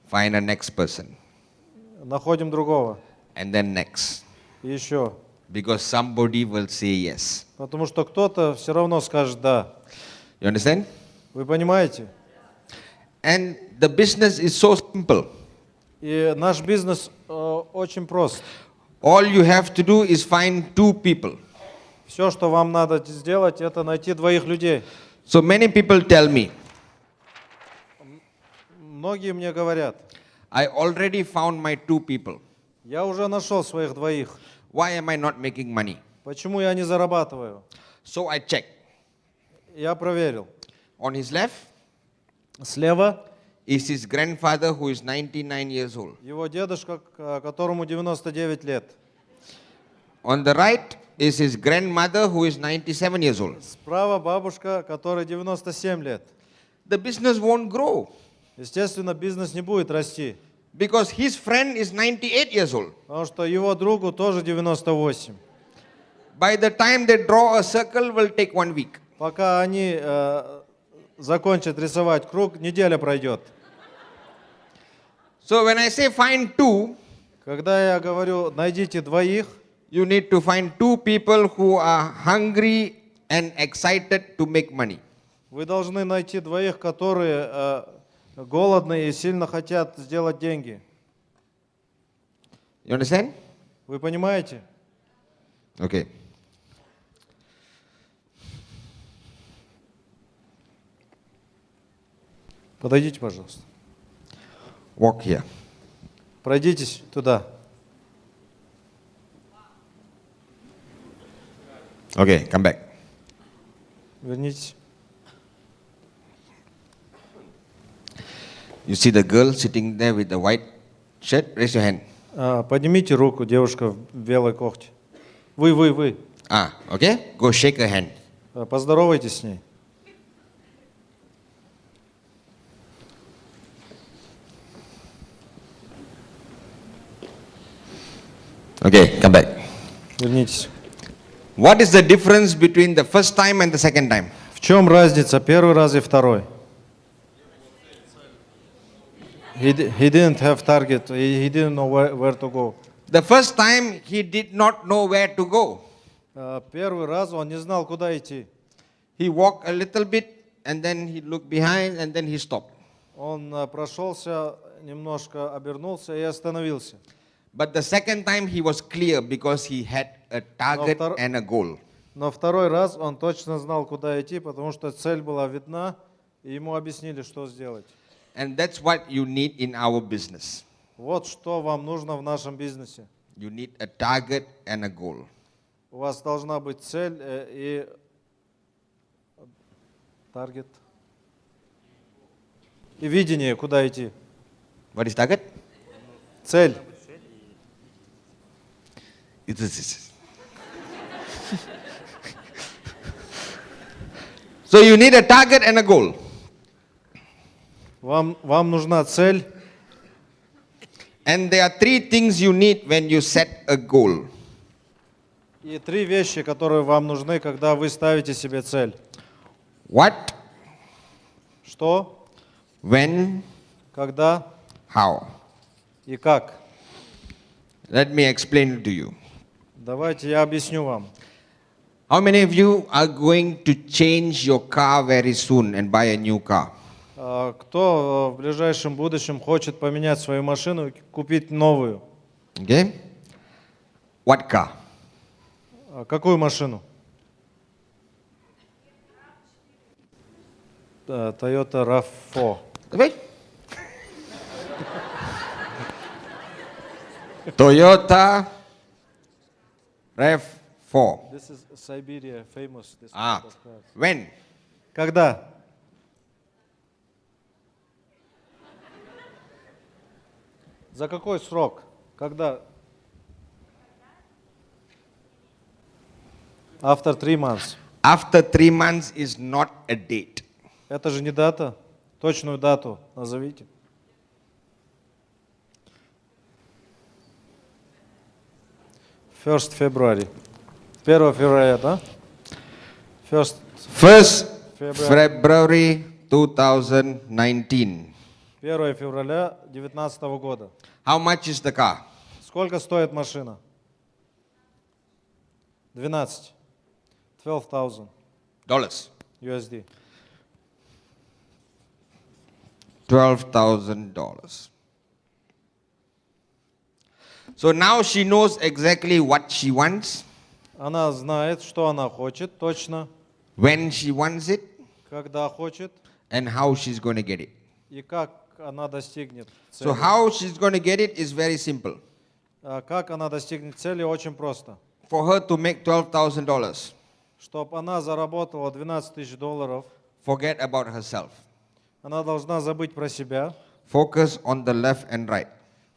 Find a next person, Находим другого. and then next. И еще. Because somebody will say yes. Потому что кто-то все равно скажет да. You understand? Вы понимаете? And the business is so simple. И наш бизнес очень прост. All you have to do is find 2 people. Все, что вам надо сделать, это найти 2 людей. So many people tell me, Многие мне говорят, I already found my 2 people. я уже нашел своих 2. Why am I not making money? Почему я не зарабатываю? So I checked. Я проверил. On his left Слева is his grandfather who is 99 years old. его дедушка, которому 99 лет. On the right is his grandmother who is 97 years old. Справа бабушка, которой 97 лет. The business won't grow Естественно, бизнес не будет расти, because his friend is 98 years old. потому что его другу тоже 98. by the time they draw a circle will take 1 week. Пока они закончат рисовать круг, неделя пройдет. So when I say find two, Когда я говорю, найдите двоих, you need to find two people who are hungry and excited to make money. вы должны найти двоих, которые голодные и сильно хотят сделать деньги. You understand? Вы понимаете? Okay. Подойдите, пожалуйста. Walk here. Пройдитесь туда. Okay, come back. Вернитесь. You see the girl sitting there with the white shirt? Raise your hand. Поднимите руку, девушка в белой кофте. Вы. Ah, okay. Go shake her hand. Поздоровайтесь с ней. Okay, come back. Вернитесь. What is the difference between the first time and the second time? В чем разница первый раз и второй? He didn't have target. He didn't know where to go. The first time he did not know where to go. Первый раз он не знал, куда идти. He walked a little bit and then he looked behind and then he stopped. Он прошелся, немножко обернулся и остановился. But the second time he was clear because he had a target втор- and a goal. Но второй раз он точно знал, куда идти, потому что цель была видна, и ему объяснили, что сделать. And that's what you need in our business. Вот что вам нужно в нашем бизнесе. You need a target and a goal. У вас должна быть цель и таргет. И видение, куда идти. What is target? Цель. It is. So you need a target and a goal. Вам нужна цель. And there are three things you need when you set a goal. И три вещи, которые вам нужны, когда вы ставите себе цель. What, Что, when, когда how. и как. Let me explain it to you. Давайте я объясню вам. How many of you are going to change your car very soon and buy a new car? Кто в ближайшем будущем хочет поменять свою машину и купить новую? Okay? What car? Какую машину? Toyota RAV4. Wait. Toyota RAV4. This is Siberia famous. This Ah, kind of cars. when? Когда? За какой срок? Когда? After 3 months. After 3 months is not a date. Это же не дата. Точную дату назовите. First February. 1 февраля, да? First 1st February. February 2019. 1 февраля 2019 года. How much is the car? Сколько стоит машина? 12. 12,000 Dollars. USD. $12,000. So now she knows exactly what she wants, Она знает, что она хочет точно, when she wants it, когда хочет and how she's going to get it. и как она достигнет цели. So how she's going to get it is very simple. Как она достигнет цели, очень просто. For her to make $12,000, Чтобы она заработала $12 тысяч, forget about herself. она должна забыть про себя, Focus on the left and right.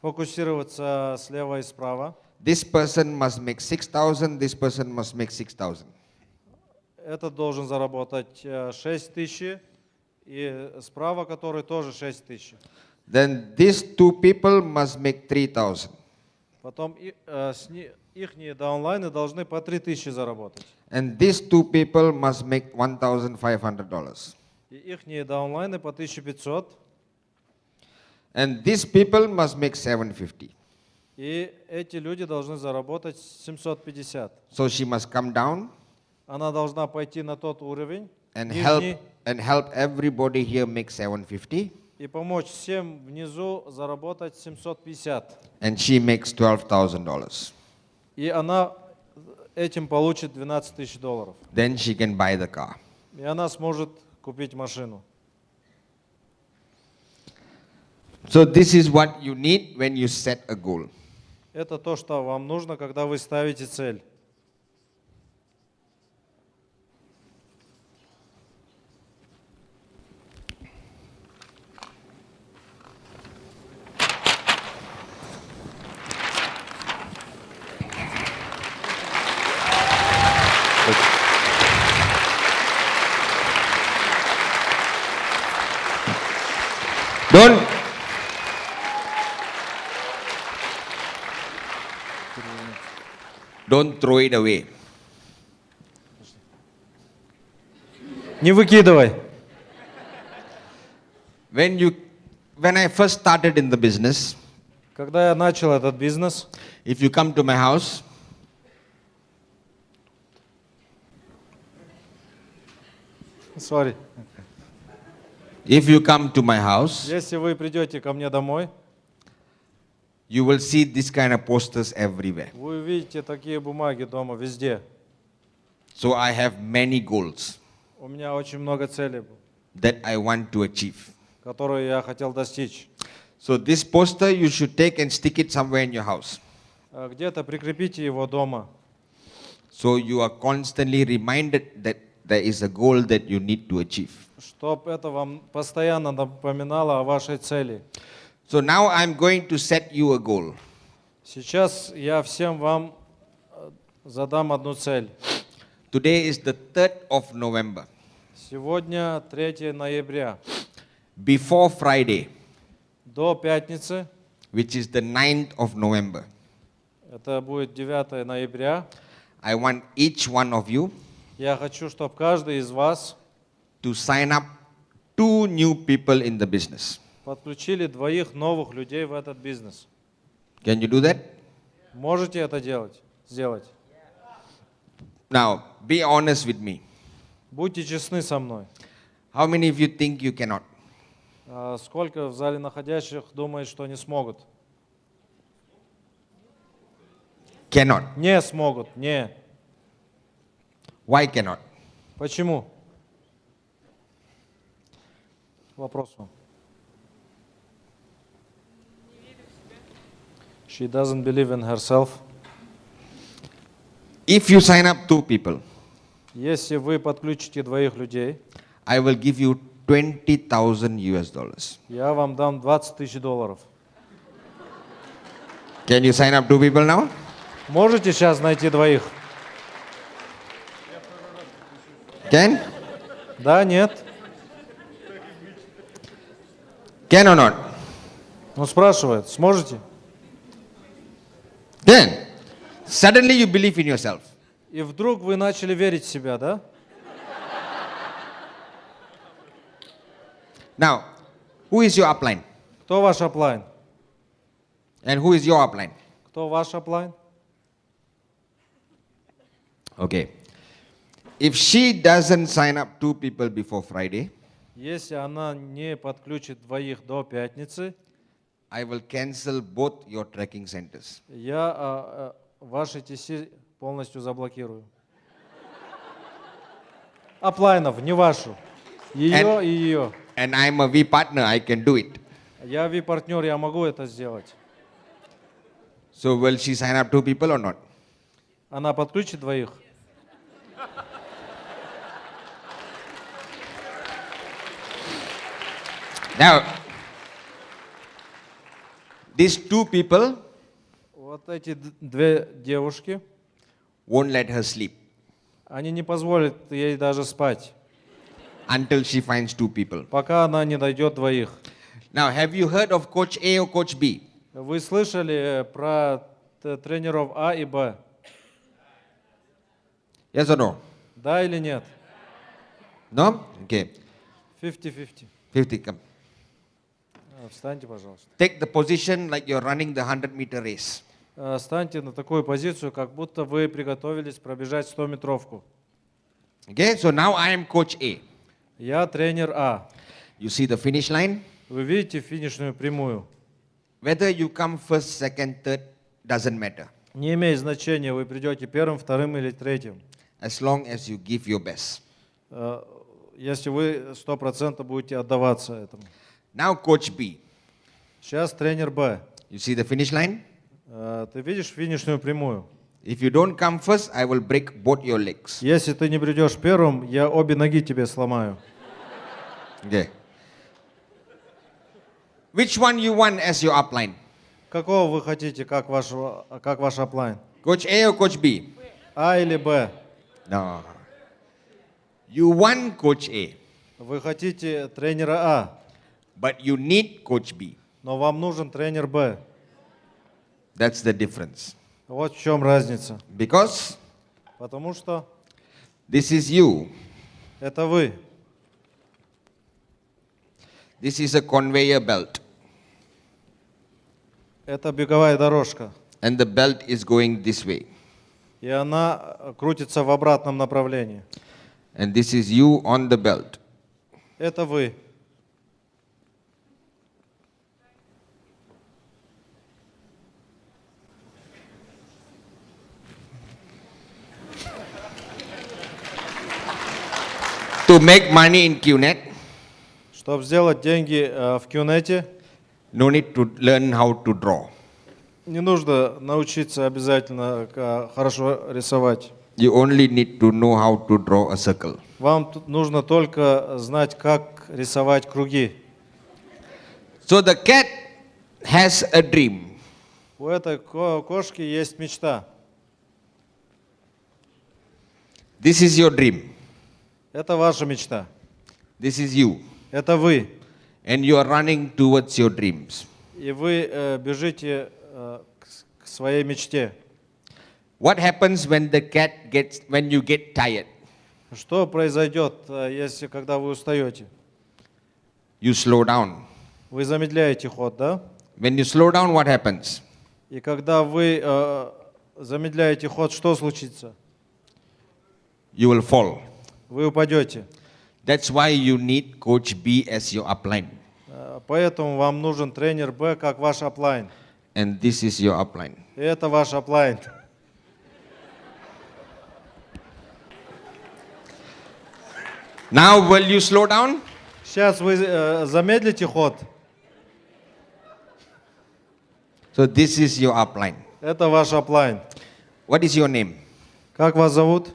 фокусироваться слева и справа. This person must make 6,000, this person must make 6,000. Этот должен заработать 6 тысяч, и справа который тоже 6 тысяч. Then these two people must make 3,000. Потом Ихние даунлайны должны по 3000 заработать. And these two people must make $1,500. И ихние даунлайны по 1500. And these people must make 750. И эти люди должны заработать 750. So she must come down Она должна пойти на тот уровень and нижний help everybody here make 750. и помочь всем внизу заработать 750. And she makes $12,000. И она этим получит $12 000. Then she can buy the car. И она сможет купить машину. So this is what you need when you set a goal. Это то, что вам нужно, когда вы ставите цель. Don't throw it away. Не выкидывай. When I first started in the business, Когда я начал этот бизнес, if you come to my house, sorry, if you come to my house, если вы придете ко мне домой, you will see this kind of posters everywhere. вы увидите такие бумаги дома везде. So I have many goals У меня очень много целей, that I want to achieve. которые я хотел достичь. So this poster you should take and stick it somewhere in your house. Где-то прикрепите его дома, So you are constantly reminded that there is a goal that you need to achieve. чтобы это вам постоянно напоминало о вашей цели. So now I'm going to set you a goal. Сейчас я всем вам задам одну цель. Today is the 3rd of November. Сегодня 3 ноября. Before Friday, До пятницы, which is the 9th of November, это будет 9 ноября, I want each one of you я хочу, чтобы каждый из вас to sign up 2 new people in the business. подключили 2 новых людей в этот бизнес. Can you do that? Можете это сделать? Now, be honest with me. Будьте честны со мной. How many of you think you cannot? Сколько в зале находящих думает, что не смогут? Cannot. Не смогут, не. Why cannot? Почему? Вопрос вам. She doesn't believe in herself. If you sign up 2 people, Если вы подключите 2 людей, I will give you $20,000. я вам дам $20 000. Can you sign up 2 people now? Можете сейчас найти 2? Can? Да, нет? Can or not? Ну, спрашивает, сможете? Can. Suddenly you believe in yourself. И вдруг вы начали верить в себя, да? Now, who is your upline? Кто ваш аплайн? And who is your upline? Кто ваш аплайн? Okay. If she doesn't sign up 2 people before Friday, Если она не подключит 2 до пятницы, I will cancel both your tracking centers. я ваши TC полностью заблокирую. Аплайнов, не вашу. Ее и ее. And I'm a V partner, I can do it. Я V-партнер, я могу это сделать. So will she sign up 2 people or not? Она подключит 2? Now, these 2 people Вот эти 2 девушки, won't let her sleep они не позволят ей даже спать, until she finds 2 people. пока она не дойдет 2. Now, have you heard of Coach A or Coach B? Вы слышали про тренеров А и Б? Yes or no? Да или нет? No? Okay. 50-50. 50, come. Встаньте, пожалуйста. Take the position like you're running the 100-meter race. Станьте на такую позицию, как будто вы приготовились пробежать 100-метровку. Okay, so now I am coach A. Я тренер А. You see the finish line? Вы видите финишную прямую? Whether you come first, second, third, doesn't matter. Не имеет значения, вы придете первым, вторым или третьим. As long as you give your best. Если вы 100% будете отдаваться этому. Now coach B. Сейчас тренер Б. You see the finish line? Ты видишь финишную прямую? If you don't come first, I will break both your legs. Если ты не придешь первым, я обе ноги тебе сломаю. Okay. Which one you want as your upline? Какого вы хотите, как ваш аплайн? Coach A or coach B? А или Б? No. You want coach A, Вы хотите тренера А, but you need coach B. но вам нужен тренер Б. That's the difference. Вот в чем разница. Because Потому что this is you. это вы. This is a conveyor belt. Это беговая дорожка. And the belt is going this way. И она крутится в обратном направлении. And this is you on the belt. Это вы. To make money in QNet, Чтобы сделать деньги в Кьюнете, no need to learn how to draw. не нужно научиться обязательно хорошо рисовать. You only need to know how to draw a circle. Вам тут нужно только знать, как рисовать круги. So the cat has a dream. У этой кошки есть мечта. This is your dream. Это ваша мечта. This is you. Это вы. And you are running towards your dreams. И вы бежите к своей мечте. What happens when you get tired? Что произойдет, если когда вы устаете? You slow down. Вы замедляете ход, да? When you slow down, what happens? И когда вы замедляете ход, что случится? You will fall. Вы упадете. That's why you need coach B as your upline. Поэтому вам нужен тренер Б как ваш аплайн. And this is your upline. И это ваш аплайн. Now will you slow down? Сейчас вы замедлите ход. So this is your upline. Это ваш аплайн. What is your name? Как вас зовут?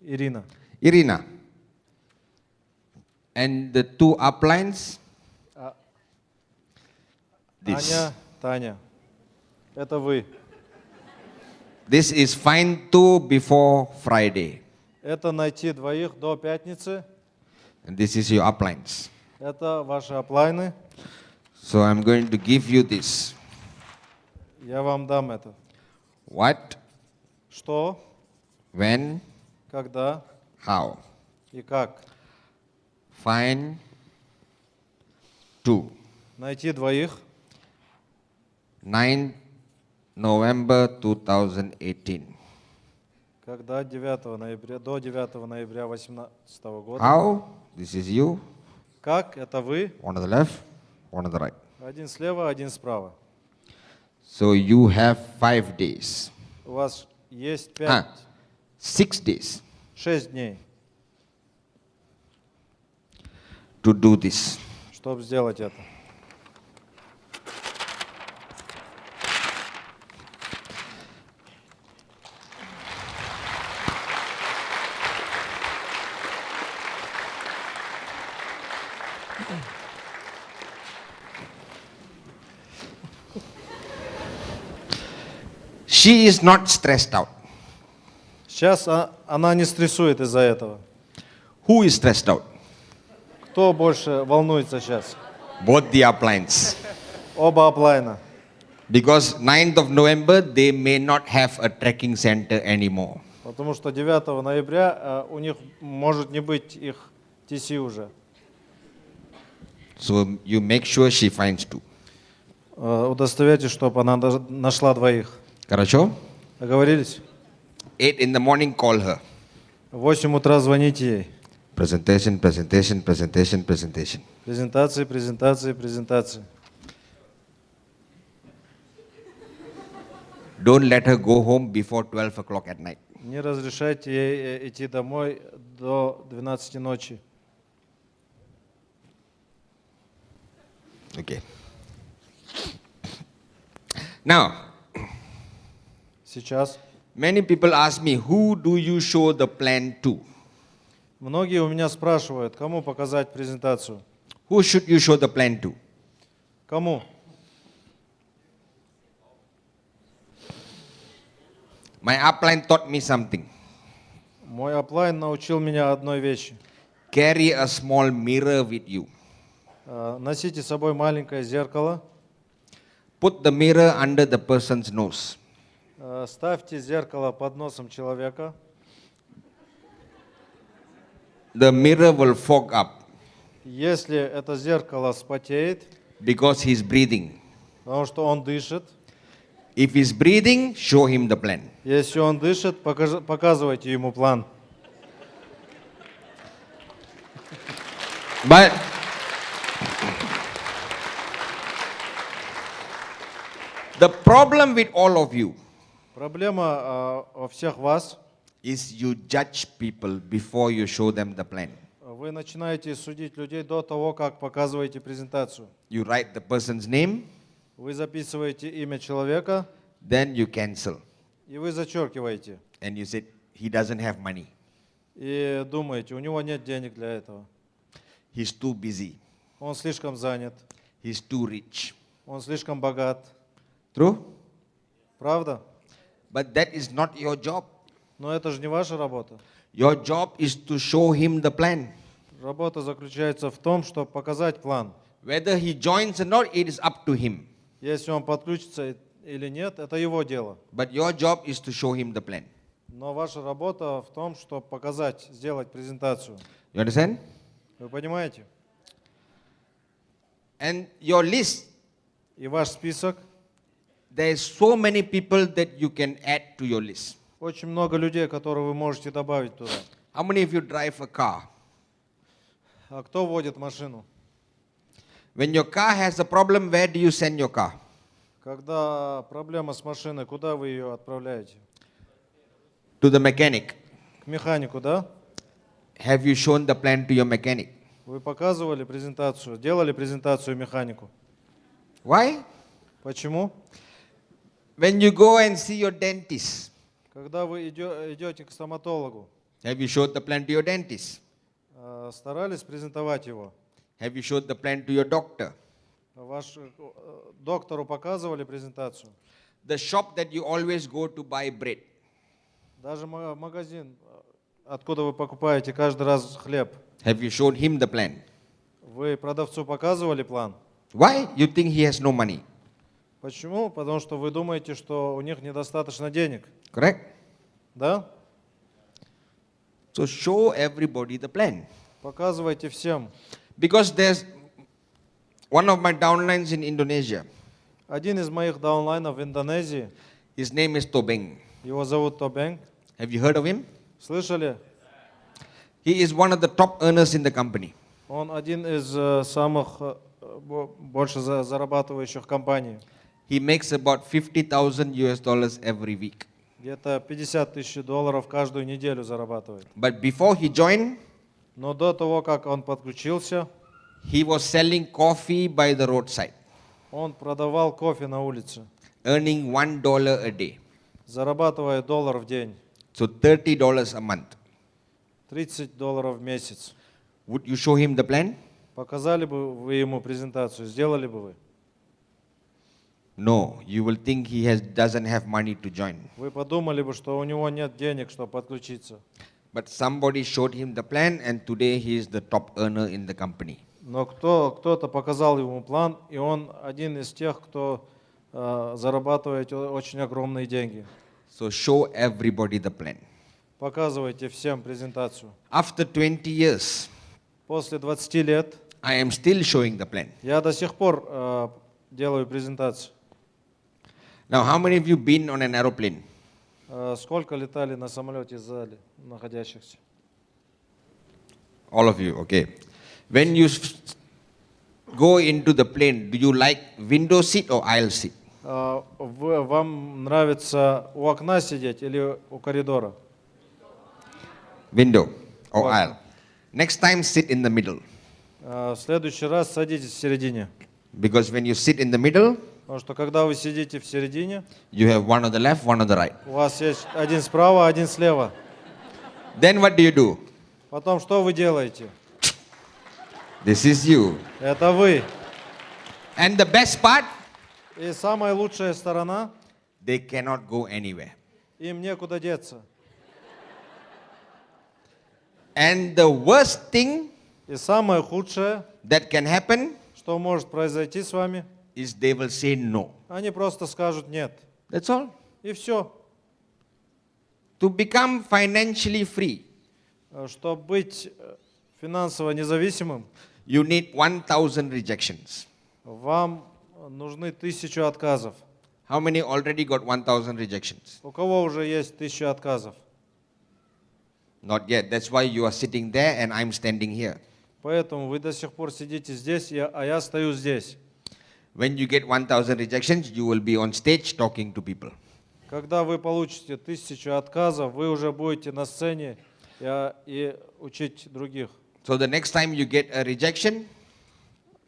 Ирина. Irina. And the two uplines? This. Аня, Таня. Это вы. This is find two before Friday. Это найти двоих до пятницы. And this is your uplines. Это ваши аплайны. So I'm going to give you this. Я вам дам это. What, Что, when, когда how. и как. Find two. Найти двоих. 9 November 2018. Когда 9 ноября, до 9 ноября 2018 года. How? This is you. Как? Это вы. One on the left, one on the right. Один слева, один справа. So you have 5 days. У вас есть 6 days 6 дней, to do this. чтобы сделать это. She is not stressed out. Сейчас она не стрессует из-за этого. Who is stressed out? Кто больше волнуется сейчас? Both the uplines. Оба аплайна. Because 9th of November, they may not have a trekking center anymore. Потому что 9 ноября у них может не быть их TC уже. So you make sure she finds two. Удостоверьтесь, чтобы она нашла двоих. Хорошо? Договорились? 8 in the morning, call her. В 8 утра звоните ей. Presentation, presentation, presentation, presentation. Презентации, презентации, презентации. Don't let her go home before 12 o'clock at night. Не разрешайте ей идти домой до 12 ночи. Okay. Now, Сейчас. many people ask me, who do you show the plan to? Многие у меня спрашивают, кому показать презентацию? Who should you show the plan to? Кому? My upline taught me something. Мой оплайн научил меня одной вещи. Carry a small mirror with you. Носите с собой маленькое зеркало. Put the mirror under the person's nose. Ставьте зеркало под носом человека. The mirror will fog up Если это зеркало вспотеет, because he's breathing. потому что он дышит, If he's breathing, show him the plan. если он дышит, показывайте ему план. But the problem with all of you Проблема у всех вас. is you judge people before you show them the plan. Вы начинаете судить людей до того, как показываете презентацию. You write the person's name, Вы записываете имя человека, then you cancel. и вы зачеркиваете. And you said, he doesn't have money. И думаете, у него нет денег для этого. He's too busy. Он слишком занят, He's too rich. он слишком богат. True? Правда? But that is not your job. Но это же не ваша работа. Your job is to show him the plan. Работа заключается в том, чтобы показать план. Whether he joins or not, it is up to him. Если он подключится или нет, это его дело. But your job is to show him the plan. Но ваша работа в том, чтобы показать, сделать презентацию. You understand? Вы понимаете? And your list, И ваш список, there's so many people that you can add to your list. очень много людей, которые вы можете добавить туда. How many of you drive a car? А кто водит машину? When your car has a problem, where do you send your car? Когда проблема с машиной, куда вы ее отправляете? To the mechanic. К механику, да? Have you shown the plan to your mechanic? Вы показывали презентацию, делали презентацию механику. Why? Почему? When you go and see your dentist, Когда вы идете к стоматологу, have you showed the plan to your dentist? старались презентовать его? Have you showed the plan to your doctor? Доктору показывали презентацию? The shop that you always go to buy bread. Даже магазин, откуда вы покупаете каждый раз хлеб, Have you shown him the plan? вы продавцу показывали план? Why? You think he has no money. Почему? Потому что вы думаете, что у них недостаточно денег. Correct? Да? So show everybody the plan. Показывайте всем. Because there's one of my downlines in Indonesia. Один из моих даунлайнов в Индонезии, His name is Tobeng. его зовут Тобенг. Have you heard of him? Слышали? He is one of the top earners in the company. Он один из самых больше зарабатывающих компаний. He makes about $50,000 every week. Где-то $50,000 каждую неделю зарабатывает. But before he joined, Но до того, как он подключился, he was selling coffee by the roadside, он продавал кофе на улице, earning $1 a day. зарабатывая $1 в день, So $30 a month. $30 в месяц. Would you show him the plan? Показали бы вы ему презентацию, сделали бы вы? No, you will think he doesn't have money to join. Вы подумали бы, что у него нет денег, чтобы подключиться. But somebody showed him the plan, and today he is the top earner in the company. Но кто-то показал ему план, и он один из тех, кто зарабатывает очень огромные деньги. So show everybody the plan. показываете всем презентацию. After 20 years, После 20 лет I am still showing the plan. я до сих пор делаю презентацию. Now, how many of you been on an aeroplane? Сколько летали на самолете в зале находящихся? All of you, okay. When you go into the plane, do you like window seat or aisle seat? Вам нравится у окна сидеть или у коридора? Window or What? aisle. Next time, sit in the middle. В следующий раз садитесь в середине. Because when you sit in the middle, Потому что когда вы сидите в середине, you have one on the left, one on the right. у вас есть один справа, один слева. Then what do? Потом что вы делаете? This is you. Это вы. And the best part, И самая лучшая сторона, they cannot go anywhere. им некуда деться. And the worst thing И самое худшее, that can happen что может произойти с вами, is they will say no. они просто скажут нет. That's all. И все. To become financially free, Чтобы быть финансово независимым, you need 1,000 rejections. вам нужны 1000 отказов. How many already got 1,000 rejections? У кого уже есть 1000 отказов? Not yet. That's why you are sitting there and I'm standing here. Поэтому вы до сих пор сидите здесь, а я стою здесь. When you get 1,000 rejections, you will be on stage talking to people. Когда вы получите 1000 отказов, вы уже будете на сцене и учить других. So the next time you get a rejection,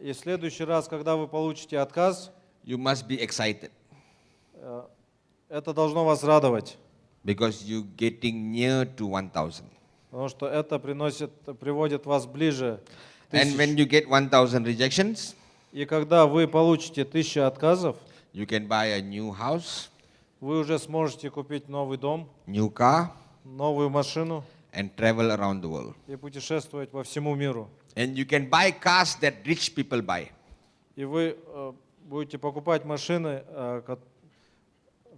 И в следующий раз, когда вы получите отказ, you must be excited это должно вас радовать, because you're getting near to 1,000. потому что это приводит вас ближе к And when 1000. you get 1,000 rejections, И когда вы получите 1000 отказов, you can buy a new house, вы уже сможете купить новый дом, new car, новую машину and travel around the world. и путешествовать по всему миру. And you can buy cars that rich people buy. И вы будете покупать машины,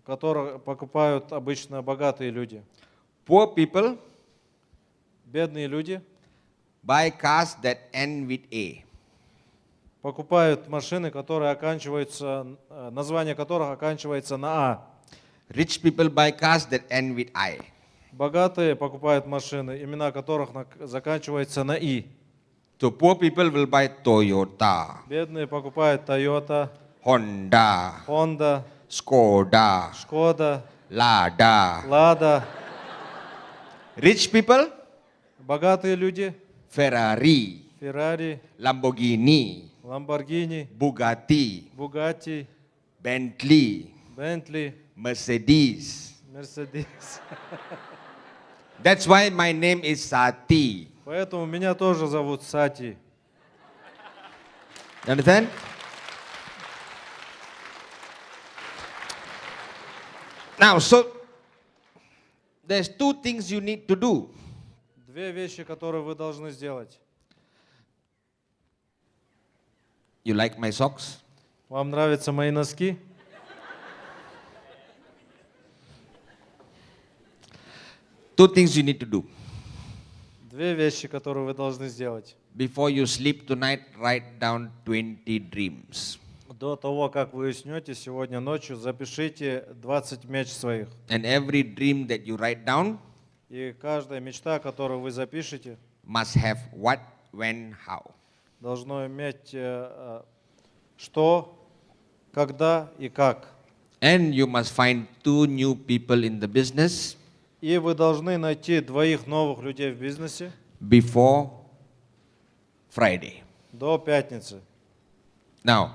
которые покупают обычно богатые люди. Poor people Бедные люди buy cars that end with A. покупают машины, название которых оканчивается на А. Rich people buy cars that end with I. Богатые покупают машины, имена которых заканчиваются на И. So poor people will buy Toyota, Бедные покупают Toyota, Honda, Honda, Skoda, Шкода, Lada. Лада. Rich people, Богатые люди Ferrari, Феррари, Lamborghini, Lamborghini, Bugatti, Bugatti, Bentley, Bentley, Mercedes. Mercedes. That's why my name is Sati. Поэтому меня тоже зовут Сати. You understand? Now, so there's two things you need to do. Две вещи, которые вы должны сделать. You like my socks? Вам нравятся мои носки? Two things you need to do. Две вещи, которые вы должны сделать. Before you sleep tonight, write down 20 dreams. До того, как вы уснете сегодня ночью, запишите 20 меч своих. And every dream that you write down И каждая мечта, которую вы запишете, must have what, when, how. должно иметь что, когда и как. And you must find 2 new people in the business И вы должны найти 2 новых людей в бизнесе before Friday. до пятницы. Now,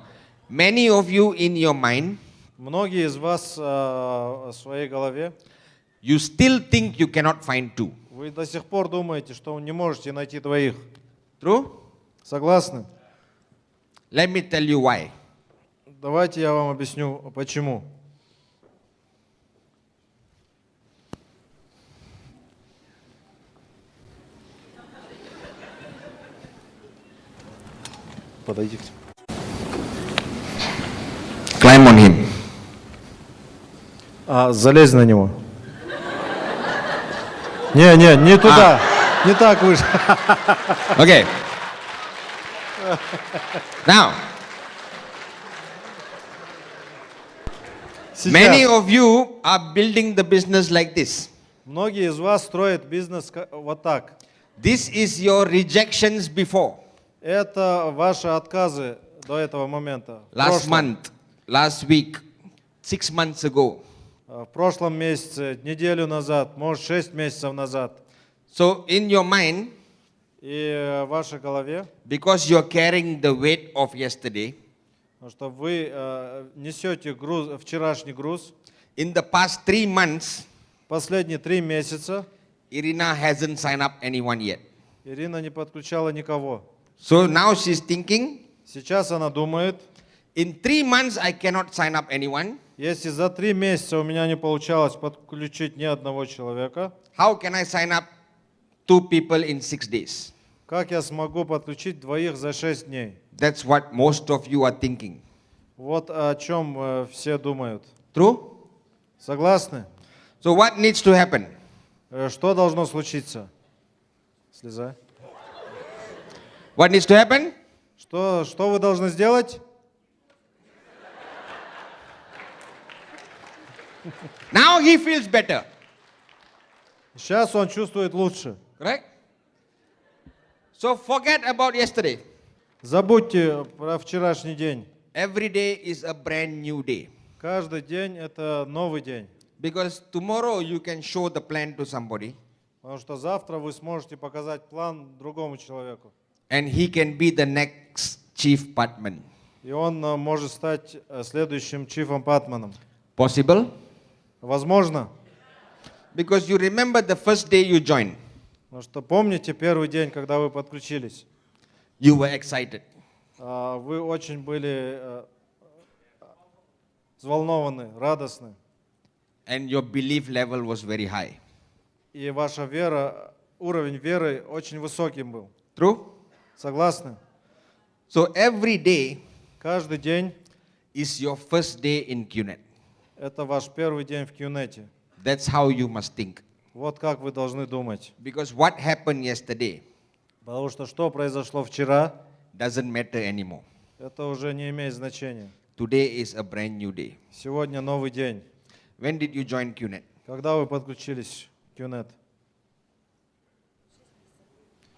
many of you in your mind, Многие из вас в своей голове, you still think you cannot find 2. вы до сих пор думаете, что не можете найти 2. True? Согласны? Let me tell you why. Давайте я вам объясню, почему. Подойдите. Climb on him. Залезь на него. Не туда. Не так выше. Okay. Now, many Сейчас of you are building the business like this. многие из вас строят бизнес вот так. This is your rejections before. Это ваши отказы до этого момента. В Last прошлом. month, last week, 6 months ago. В прошлом месяце, неделю назад, может 6 месяцев назад. So in your mind, И в вашей голове, because you're carrying the weight of yesterday, потому что вы несете груз, вчерашний груз, in the past 3 months, последние 3 месяца Irina hasn't signed up anyone yet. Ирина не подключала никого. So now she's thinking, Сейчас она думает, in 3 months I cannot sign up anyone. если за 3 месяца у меня не получалось подключить ни одного человека, How can I sign up 2 people in 6 days? как я смогу подключить двоих за 6 дней? That's what most of you are thinking. Вот о чем все думают. True? Согласны? So what needs to happen? Что должно случиться? Слезай. What needs to happen? Что вы должны сделать? Now he feels better. Сейчас он чувствует лучше. Correct? So forget about yesterday. Забудьте про вчерашний день. Every day is a brand new day. Каждый день это новый день. Because tomorrow you can show the plan to somebody Потому что завтра вы сможете показать план другому человеку. and he can be the next chief patman. И он может стать следующим чифом Патманом. Possible? Возможно. Because you remember the first day you joined. Потому что помните первый день, когда вы подключились? You were excited. Вы очень были взволнованы, радостны. And your belief level was very high. И ваша вера, уровень веры очень высоким был. True? Согласны? So every day Каждый день is your first day in QNet. это ваш первый день в Кьюнете. That's how you must think. Вот как вы должны думать. Because what happened yesterday Потому что произошло вчера, doesn't matter anymore. это уже не имеет значения. Today is a brand new day. Сегодня новый день. When did you join QNet? Когда вы подключились к Кьюнет?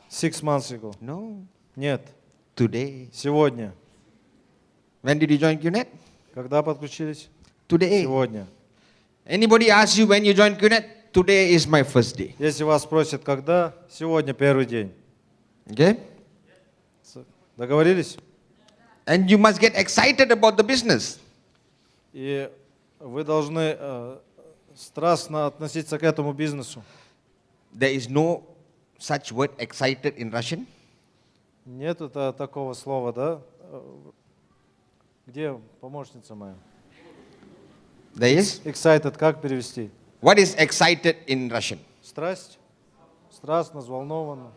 6 months ago. No. Нет, Today. сегодня. When did you join QNet? Когда подключились? Today. Сегодня. Anybody asks you when you joined QNet? Today is my first day. Если вас спросят, когда, сегодня первый день. Okay? Договорились? And you must get excited about the business. И вы должны страстно относиться к этому бизнесу. There is no such word excited in Russian. Нет такого слова, да? Где помощница моя? There is? Excited, как перевести? What is excited in Russian? Страсть? Страстно, взволнованно.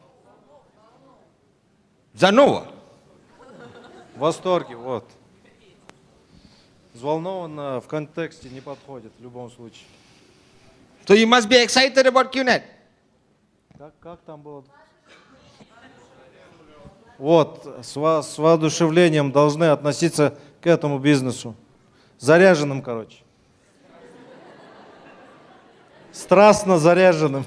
Zanova. В восторге, вот. Взволнованно в контексте не подходит в любом случае. So you must be excited about QNet. Как там было? Вот, с воодушевлением должны относиться к этому бизнесу. Заряженным, короче. Страстно заряженным.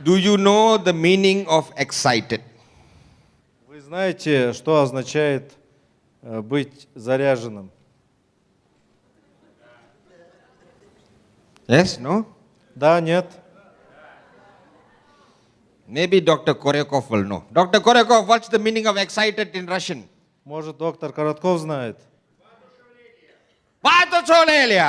Do you know the meaning of excited? Вы знаете, что означает быть заряженным? Yes? No? Да, нет? Maybe Dr. Koryakov will know. Dr. Koryakov, what's the meaning of excited in Russian? Может, доктор Коротков знает? Воодушевление!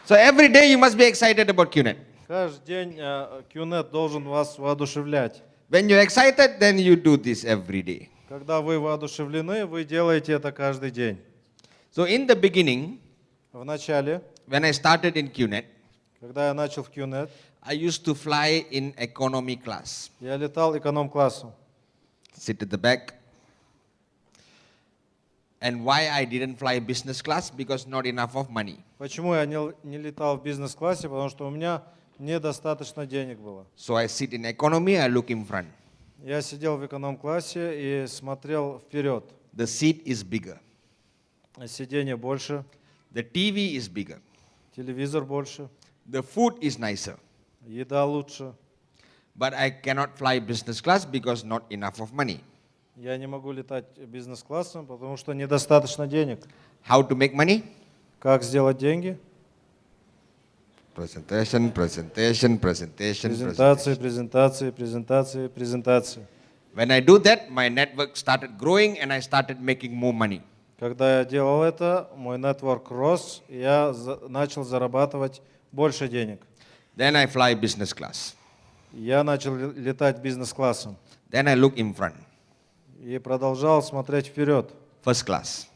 So every day you must be excited about QNet. Каждый день Кьюнет должен вас воодушевлять. When you're excited, then you do this every day. Когда вы воодушевлены, вы делаете это каждый день. So in the beginning, В начале, when I started in QNet, когда я начал в Кьюнет, I used to fly in economy class. я летал эконом-классом. Sit at the back. And why I didn't fly business class? Because not enough of money. Почему я не летал в бизнес-классе? Потому что у меня недостаточно денег было. So I sit in economy, I look in front. Я сидел в эконом-классе и смотрел вперед. The seat is bigger. Сиденье больше, The TV is bigger. телевизор больше, The food is nicer. еда лучше. But I cannot fly business class because not enough of money. Я не могу летать бизнес-классом, потому что недостаточно денег. How to make money? Как сделать деньги? Presentation, presentation, presentation, Презентации, presentation. презентации, презентации, презентации. When I do that, my network started growing and I started making more money. Когда я делал это, мой нетворк рос, и я начал зарабатывать больше денег. Then I fly business class. Я начал летать бизнес-классом Then I look in front. и продолжал смотреть вперед. First class.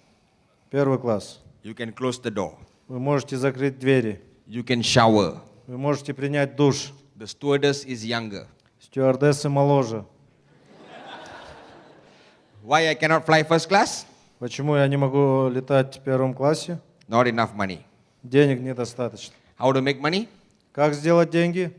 Первый класс. You can close the door. Вы можете закрыть двери. You can shower. Вы можете принять душ. The stewardess is younger. Стюардессы моложе. Why I cannot fly first class? Почему я не могу летать в первом классе? Not enough money. Денег недостаточно. How to make money? Как сделать деньги?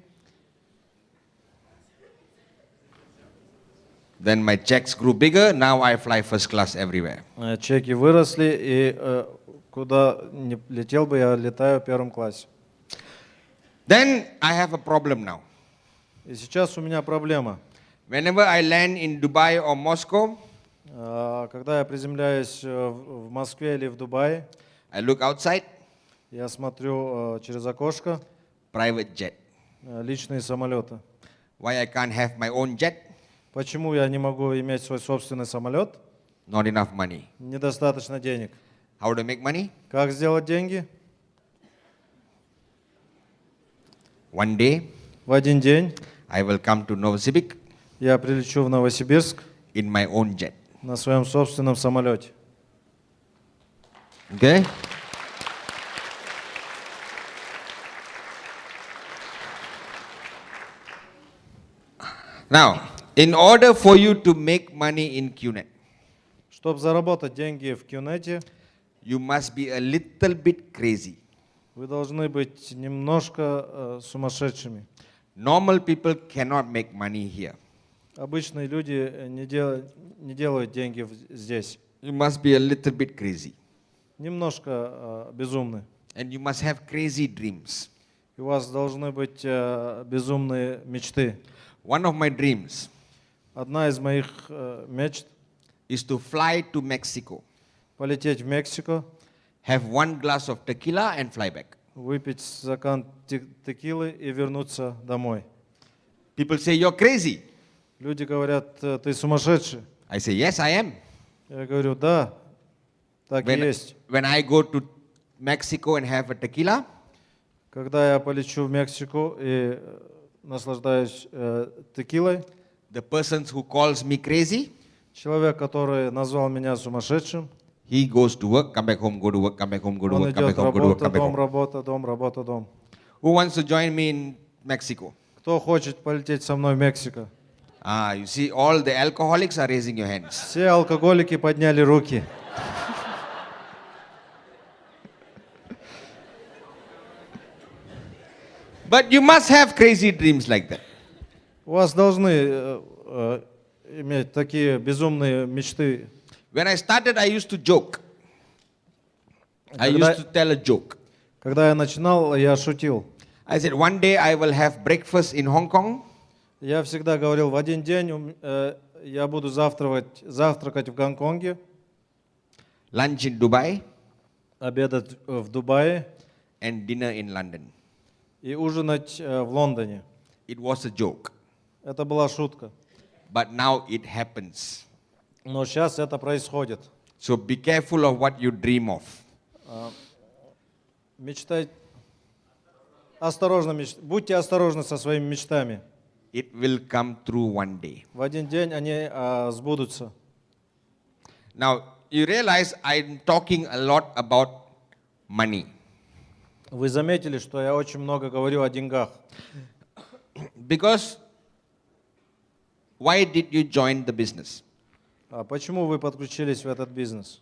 Then my checks grew bigger. Now I fly first class everywhere. Чеки выросли, и куда ни летел бы, я летаю в первом классе. Then I have a problem now. И сейчас у меня проблема. Whenever I land in Dubai or Moscow, Когда я приземляюсь в Москве или в Дубае, I look outside, я смотрю через окошко private jet. личные самолеты. Why I can't have my own jet? Почему я не могу иметь свой собственный самолет? Not enough money. Недостаточно денег. How to make money? Как сделать деньги? One day, В один день I will come to Novosibirsk я прилечу в Новосибирск in my own jet. на своем собственном самолете. Okay? Now, in order for you to make money in QNet, Чтобы заработать деньги в Кюнете, you must be a little bit crazy. вы должны быть немножко сумасшедшими. Normal people cannot make money here. Обычные люди не делают деньги здесь. You must be a little bit crazy. Немножко безумны. And you must have crazy dreams. И у вас должны быть безумные мечты. One of my dreams Одна из моих мечт is to fly to Mexico, — полететь в Мексику, have one glass of tequila and fly back. выпить стакан текилы и вернуться домой. People say, you're crazy. Люди говорят, ты сумасшедший. I say, yes, I am. Я говорю, да, так и есть. When I go to Mexico and have a tequila, Когда я полечу в Мексику и наслаждаюсь текилой, the person who calls me crazy, человек, который назвал меня сумасшедшим, he goes to work, come back home, go to work, come back home, go to он work, come back идет home, go to work, работа, come back дом, home. работа, дом, работа, дом. Who wants to join me in Mexico? Кто хочет полететь со мной в Мексику? Ah, you see, all the alcoholics are raising your hands. Все алкоголики подняли руки. But you must have crazy dreams like that. У вас должны иметь такие безумные мечты. When I started, I used to joke. I used to tell a joke. Когда я начинал, я шутил. I said, one day I will have breakfast in Hong Kong, Я всегда говорил, в один день я буду завтракать в Гонконге, lunch in Dubai, обедать в Дубае and dinner in London. и ужинать в Лондоне. It was a joke. Это была шутка. But now it happens. Но сейчас это происходит. So be careful of what you dream of. Будьте осторожны со своими мечтами. It will come true one day. В один день они сбудутся. Now, you realize I'm talking a lot about money. Вы заметили, что я очень много говорю о деньгах. Because why did you join the business? Почему вы подключились в этот бизнес?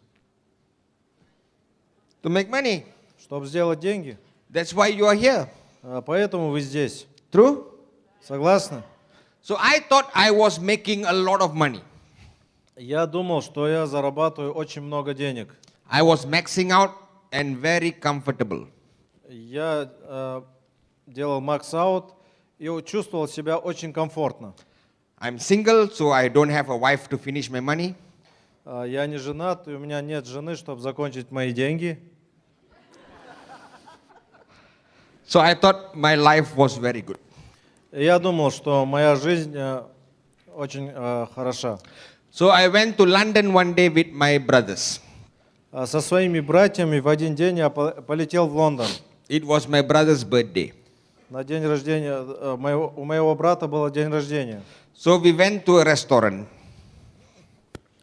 to make money. чтобы сделать деньги. That's why you are here. Поэтому вы здесь. True? Согласны? So I thought I was making a lot of money. Я думал, что я зарабатываю очень много денег. I was maxing out and very comfortable. Я делал макс-аут и чувствовал себя очень комфортно. I'm single, so I don't have a wife to finish my money. Я не женат, и у меня нет жены, чтобы закончить мои деньги. So I thought my life was very good. И я думал, что моя жизнь очень хороша. So I went to London one day with my brothers. Со своими братьями в один день я полетел в Лондон. It was my brother's birthday. На день рождения, у моего брата был день рождения. So we went to a restaurant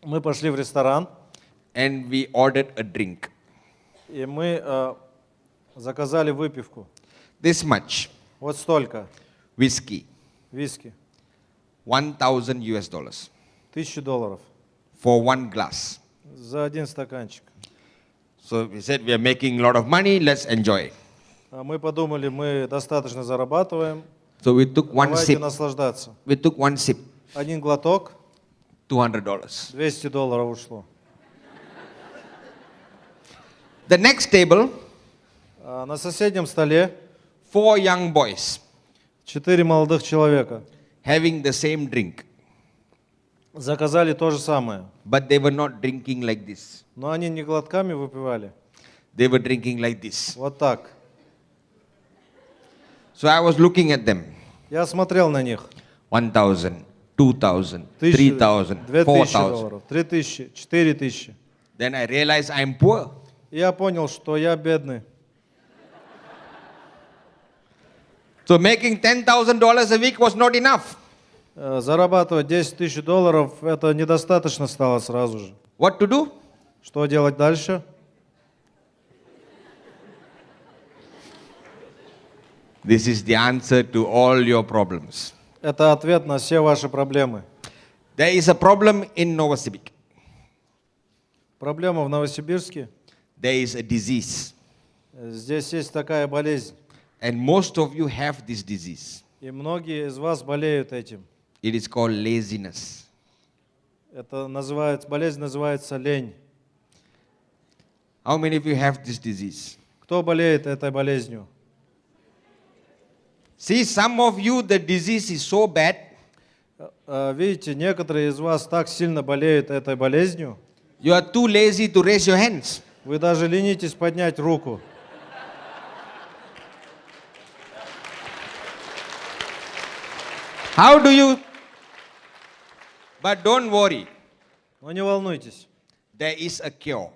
Мы пошли в ресторан, and we ordered a drink. и мы заказали выпивку. This much. Вот столько. Whiskey. Виски. $1,000 $1000 for one glass. за один стаканчик. So we said we are making a lot of money, let's enjoy. Мы подумали, мы достаточно зарабатываем, So we took one давайте sip. наслаждаться. We took one sip. Один глоток, $200. $200 ушло. The next table, На соседнем столе 4 young boys 4 молодых человека having the same drink. заказали то же самое. But they were not drinking like this. Но они не глотками выпивали, They were drinking like this. вот так. So I was looking at them. Я смотрел на них. 1,000, 2,000, 1000, 3,000, $2000, 4,000. 3000, 4000. Then I realized I'm poor. И я понял, что я бедный. So making $10,000 a week was not enough. Зарабатывать $10 000 это недостаточно стало сразу же. What to do? Что делать дальше? This is the answer to all your problems. Это ответ на все ваши проблемы. There is a problem in Novosibirsk. Проблема в Новосибирске. There is a disease. Здесь есть такая болезнь. And most of you have this disease. И многие из вас болеют этим. It is called laziness. Это называется, болезнь называется лень. How many of you have this disease? Кто болеет этой болезнью? See, some of you, the disease is so bad, Видите, некоторые из вас так сильно болеют этой болезнью, you are too lazy to raise your hands. вы даже ленитесь поднять руку. How do you? But don't worry, Но не волнуйтесь, there is a cure.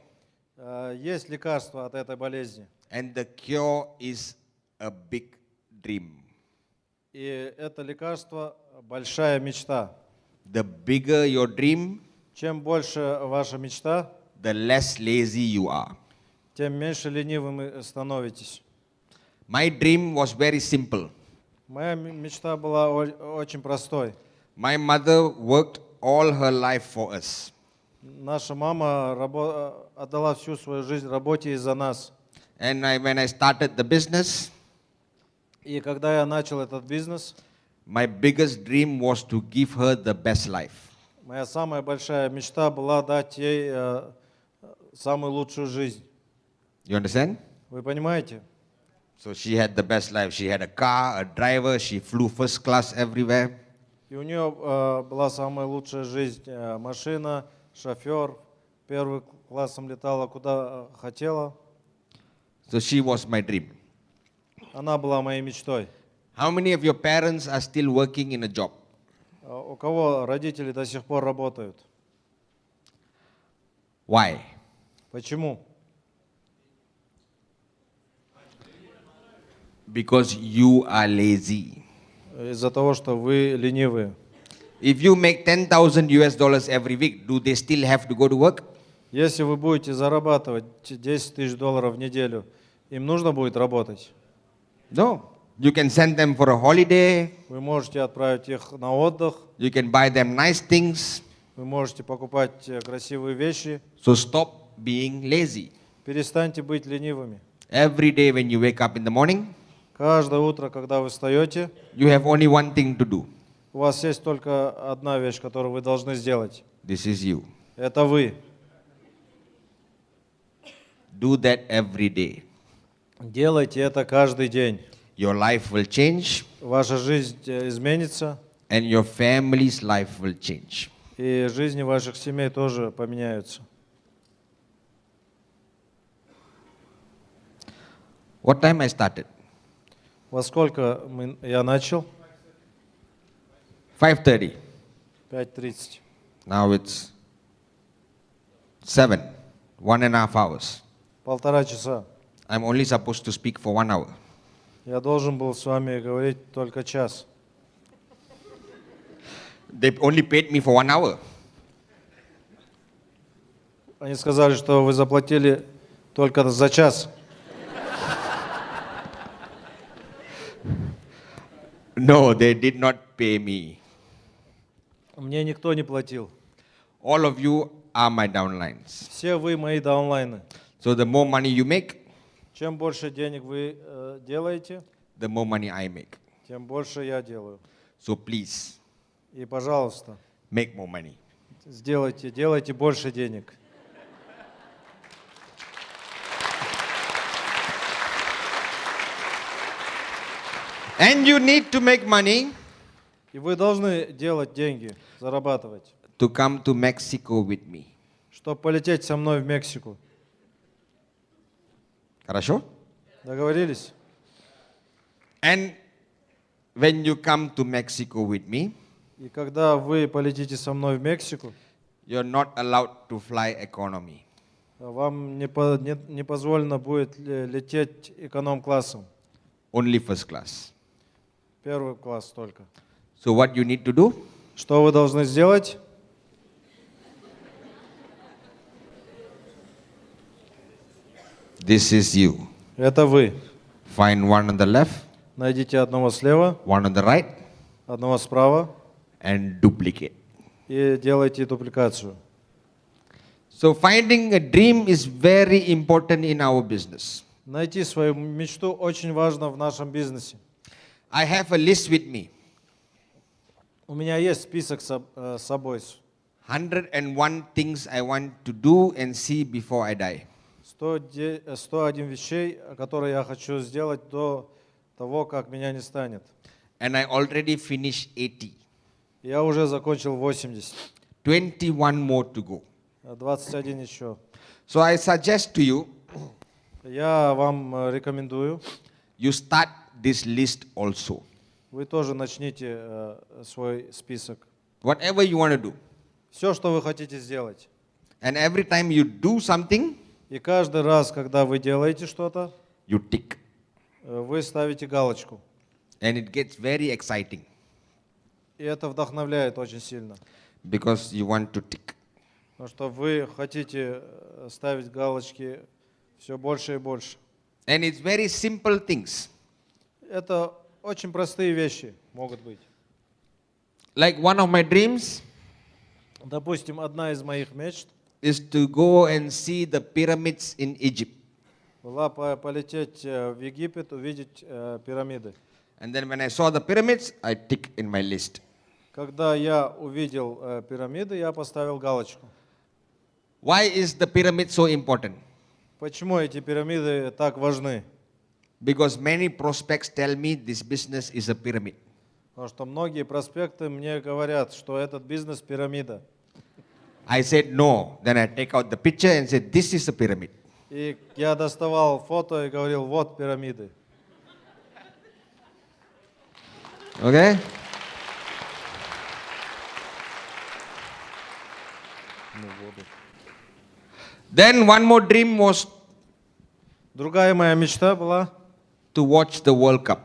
есть лекарство от этой болезни. And the cure is a big dream. И это лекарство – большая мечта. The bigger your dream, Чем больше ваша мечта, the less lazy you are. тем меньше ленивым вы становитесь. My dream was very simple. Моя мечта была очень простой. My mother worked all her life for us. Наша мама отдала всю свою жизнь работе из-за нас. And when I started the business, И когда я начал этот бизнес, my biggest dream was to give her the best life. моя самая большая мечта была дать ей самую лучшую жизнь. You understand? Вы понимаете? So she had the best life. She had a car, a driver, she flew first class everywhere. И у нее была самая лучшая жизнь. Машина, шофер, первым классом летала куда хотела. So she was my dream. Она была моей мечтой. How many of your parents are still working in a job? У кого родители до сих пор работают? Why? Почему? Because you are lazy. Из-за того, что вы ленивые. If you make $10,000 every week, do they still have to go to work? Если вы будете зарабатывать $10 000 в неделю, им нужно будет работать. No. You can send them for a holiday. Вы можете отправить их на отдых, You can buy them nice things. вы можете покупать красивые вещи. So stop being lazy. Перестаньте быть ленивыми. Every day when you wake up in the morning, Каждое утро, когда вы встаете, you have only one thing to do. у вас есть только одна вещь, которую вы должны сделать. This is you. Это вы. Do that every day. Делайте это каждый день. Your life will change Ваша жизнь изменится, and your family's life will change. и жизни ваших семей тоже поменяются. What time I started? Во сколько я начал? 5:30. 5:30. Now it's 7. 1.5 hours. 1,5 часа. I'm only supposed to speak for 1 hour. Я должен был с вами говорить только час. They only paid me for 1 hour. Они сказали, что вы заплатили только за час. No, they did not pay me. Мне никто не платил. All of you are my downlines. Все вы мои даунлайны. So the more money you make, Чем больше денег вы делаете, the more money I make. тем больше я делаю. So please, И, пожалуйста, make more money. делайте больше денег. And you need to make money И вы должны делать деньги, зарабатывать, to come to Mexico with me. чтобы полететь со мной в Мексику. Хорошо? Договорились? And when you come to Mexico with me, И когда вы полетите со мной в Мексику, you're not allowed to fly economy. вам не позволено будет лететь эконом-классом. Only first class. Первый класс только. So what you need to do? Что вы должны сделать? This is you. Это вы. Find one on the left, Найдите одного слева, one on the right, одного справа and duplicate. и делайте дупликацию. So finding a dream is very important in our business. Найти свою мечту очень важно в нашем бизнесе. I have a list with me. У меня есть список с собой. 101 things I want to do and see before I die. 101 вещей, которые я хочу сделать до того, как меня не станет. And I already finished 80. Я уже закончил 80. 21 more to go. 21 еще. So I suggest to you, Я вам рекомендую, you start this list also. вы тоже начните свой список. Whatever you want to do. Все, что вы хотите сделать. And every time you do something, И каждый раз, когда вы делаете что-то, you tick. вы ставите галочку. And it gets very exciting И это вдохновляет очень сильно. because you want to tick. Потому что вы хотите ставить галочки все больше и больше. And it's very simple things. Это очень простые вещи могут быть. Like one of my dreams Допустим, одна из моих мечт is to go and see the pyramids in Egypt. была полететь в Египет, увидеть пирамиды. And then when I saw the pyramids, I tick in my list. Когда я увидел пирамиды, я поставил галочку. Why is the pyramid so important? Почему эти пирамиды так важны? Because many prospects tell me this business is a pyramid. Потому что многие проспекты мне говорят, что этот бизнес пирамида. I said no. Then I take out the picture and said, this is a pyramid. И я доставал фото и говорил, вот пирамиды. Okay? Then one more dream was Другая моя мечта была to watch the World Cup.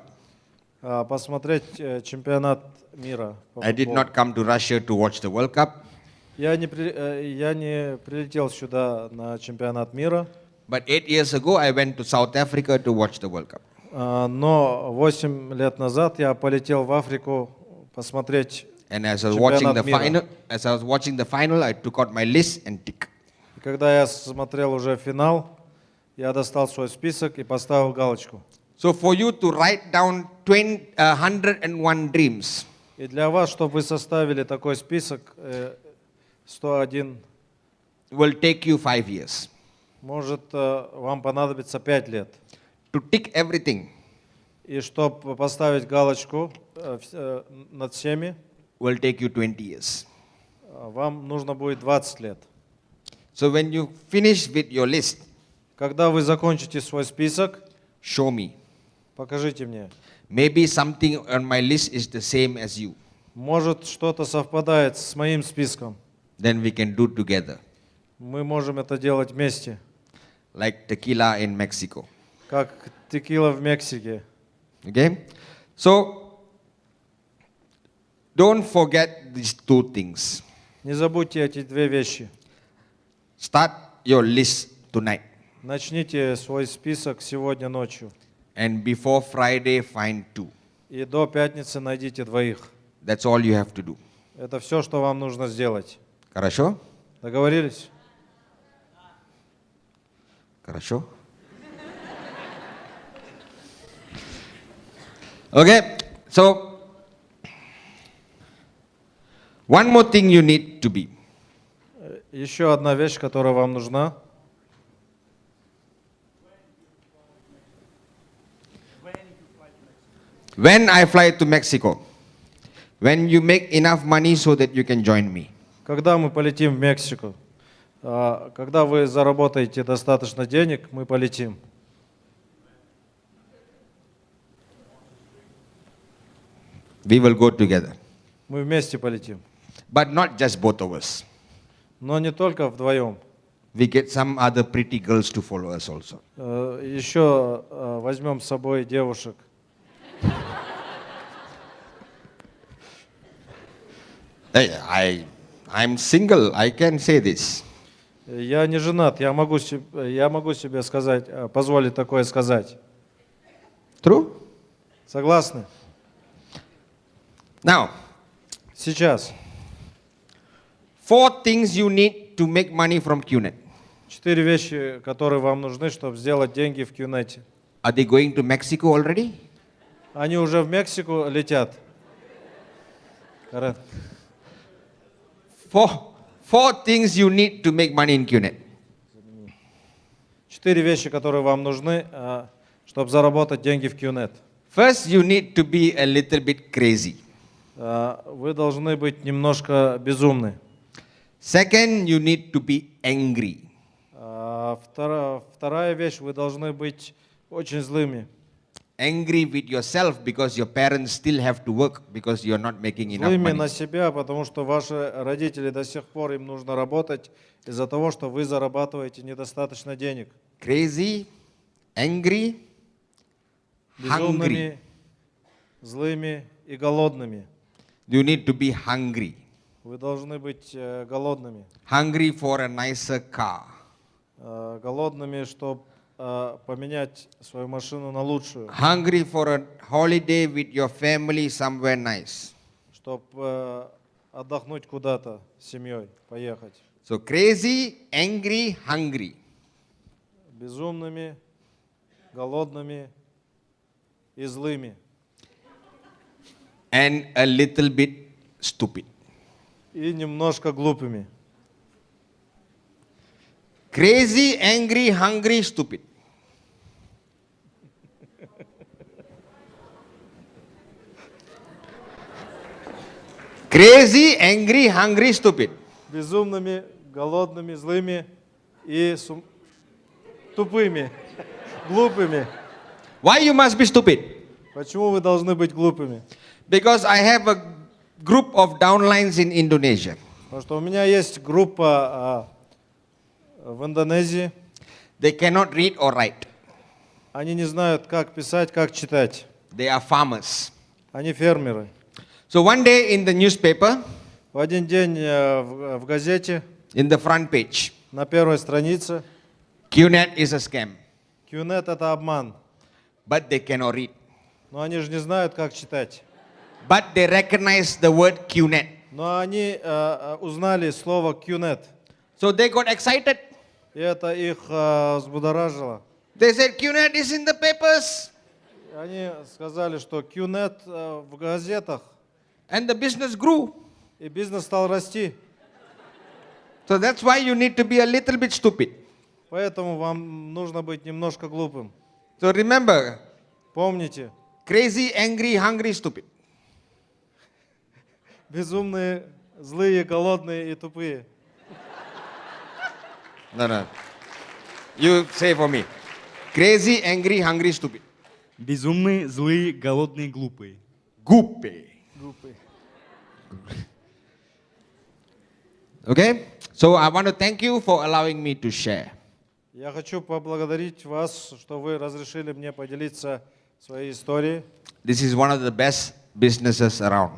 посмотреть чемпионат мира. по I did футболу. not come to Russia to watch the World Cup, Я не прилетел сюда на чемпионат мира, but 8 years ago I went to South Africa to watch the World Cup. но 8 лет назад я полетел в Африку посмотреть. And as I was watching the Чемпионат мира. final, I took out my list and tick. И когда я смотрел уже финал, Я достал свой список и поставил галочку. So for you to write down 101 dreams, И для вас, чтобы вы составили такой список, 101, will take you 5 years. может, вам понадобится 5 лет. To tick everything И чтобы поставить галочку над всеми, will take you 20 years. вам нужно будет 20 лет. So when you finish with your list, Когда вы закончите свой список, show me. покажите мне. Maybe something on my list is the same as you. Может, что-то совпадает с моим списком. Then we can do together. Мы можем это делать вместе, Like tequila in Mexico. как текила в Мексике. Okay? So don't forget these two things. Не забудьте эти две вещи. Start your list tonight. Начните свой список сегодня ночью. And before Friday, find 2. И до пятницы найдите 2. That's all you have to do. Это все, что вам нужно сделать. Хорошо? Договорились? Хорошо? Okay, so one more thing you need to be. Еще одна вещь, которая вам нужна. When I fly to Mexico, when you make enough money so that you can join me. Когда мы полетим в Мексику, когда вы заработаете достаточно денег, мы полетим. We will go together. Мы вместе полетим. But not just both of us. Но не только вдвоем. We get some other pretty girls to follow us also. Еще возьмем с собой девушек. I'm single, I can say this. Я не женат, я могу себе сказать, позволить такое сказать. True? Согласны? Now, Сейчас 4 things you need to make money from QNet. 4 вещи, которые вам нужны, чтобы сделать деньги в QNet. Are they going to Mexico already? Они уже в Мексику летят. Карен. 4 things you need to make money in QNet. 4 вещи, которые вам нужны, чтобы заработать деньги в QNet. First, you need to be a little bit crazy. Вы должны быть немножко безумны. Second, you need to be angry. Вторая вещь, вы должны быть очень злыми. Angry with yourself because your parents still have to work because you're not making enough Злыми на money. себя, потому что ваши родители до сих пор им нужно работать из-за того, что вы зарабатываете недостаточно денег. Crazy, angry, hungry. Безумными, злыми и голодными. You need to be hungry. Вы должны быть голодными. Hungry for a nicer car. Голодными, чтобы поменять свою машину на лучшую. Hungry for a holiday with your family somewhere nice. Чтобы отдохнуть куда-то с семьей, поехать. So crazy, angry, hungry. Безумными, голодными и злыми. And a little bit stupid. И немножко глупыми. Crazy, angry, hungry, stupid. Crazy, angry, hungry, stupid. Безумными, голодными, злыми и тупыми, глупыми. Why you must be stupid? Почему вы должны быть глупыми? Because I have a group of downlines in Indonesia. Потому что у меня есть группа в Индонезии. They cannot read or write. Они не знают, как писать, как читать. They are farmers. Они фермеры. So one day in the newspaper, В один день в газете in the front page, на первой странице QNet is a scam. QNet это обман. But they cannot read. Но они же не знают, как читать. But they recognize the word QNet. Но они узнали слово QNet. So they got excited. И это их взбудоражило. They said, QNet is in the papers. Они сказали, что QNet в газетах, And the business grew. и бизнес стал расти. So that's why you need to be a little bit stupid. Поэтому вам нужно быть немножко глупым. So remember, Помните, crazy, angry, hungry, stupid. безумные, злые, голодные и тупые. No. You say for me. Crazy, angry, hungry, stupid. Безумные, злые, голодные, глупые. Goopy. Глупые. Okay? So I want to thank you for allowing me to share. Я хочу поблагодарить вас, что вы разрешили мне поделиться своей историей. This is one of the best businesses around.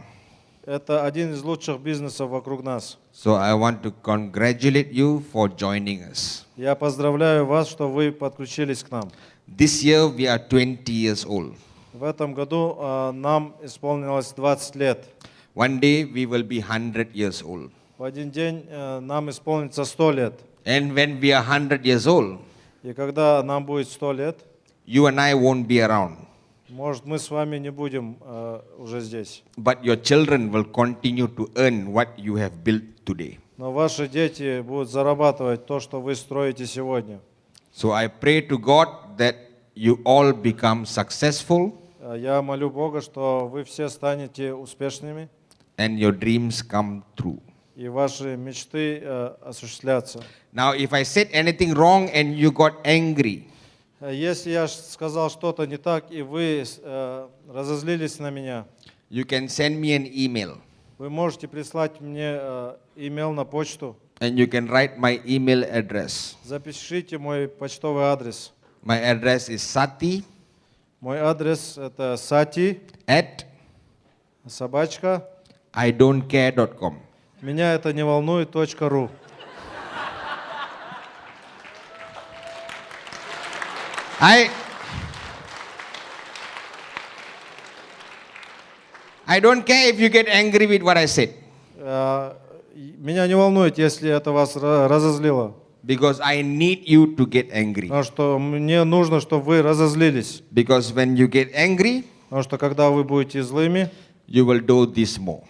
Это один из лучших бизнесов вокруг нас. So I want to congratulate you for joining us. Я поздравляю вас, что вы подключились к нам. This year we are 20 years old. В этом году нам исполнилось 20 лет. One day we will be 100 years old. В один день нам исполнится 100 лет. And when we are 100 years old, И когда нам будет 100 лет, you and I won't be around. может, мы с вами не будем уже здесь. But your children will continue to earn what you have built today. Но ваши дети будут зарабатывать то, что вы строите сегодня. So I pray to God that you all become successful Я молю Бога, что вы все станете успешными, and your dreams come true. и ваши мечты осуществлятся. Now, if I said anything wrong and you got angry, Если я сказал что-то не так, и вы разозлились на меня, you can send me an email вы можете прислать мне имейл на почту. and you can write my email address. Запишите мой почтовый адрес. My address is sati Мой адрес это sati, собачка, @idon'tcare.com. меня это не волнует, .ру. I don't care if you get angry with what I said Меня не волнует, если это вас разозлило. because I need you to get angry. Потому что мне нужно, чтобы вы разозлились. Because when you get angry, Потому что когда вы будете злыми, you will do this more.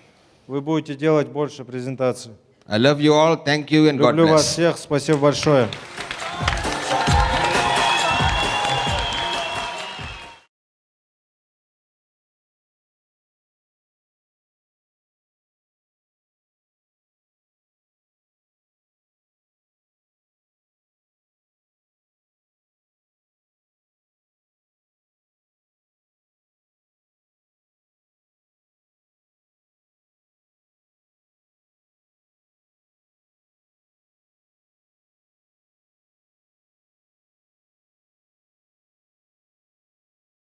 вы будете делать больше презентаций. I love you all. Thank you and God Люблю вас bless. всех. Спасибо большое.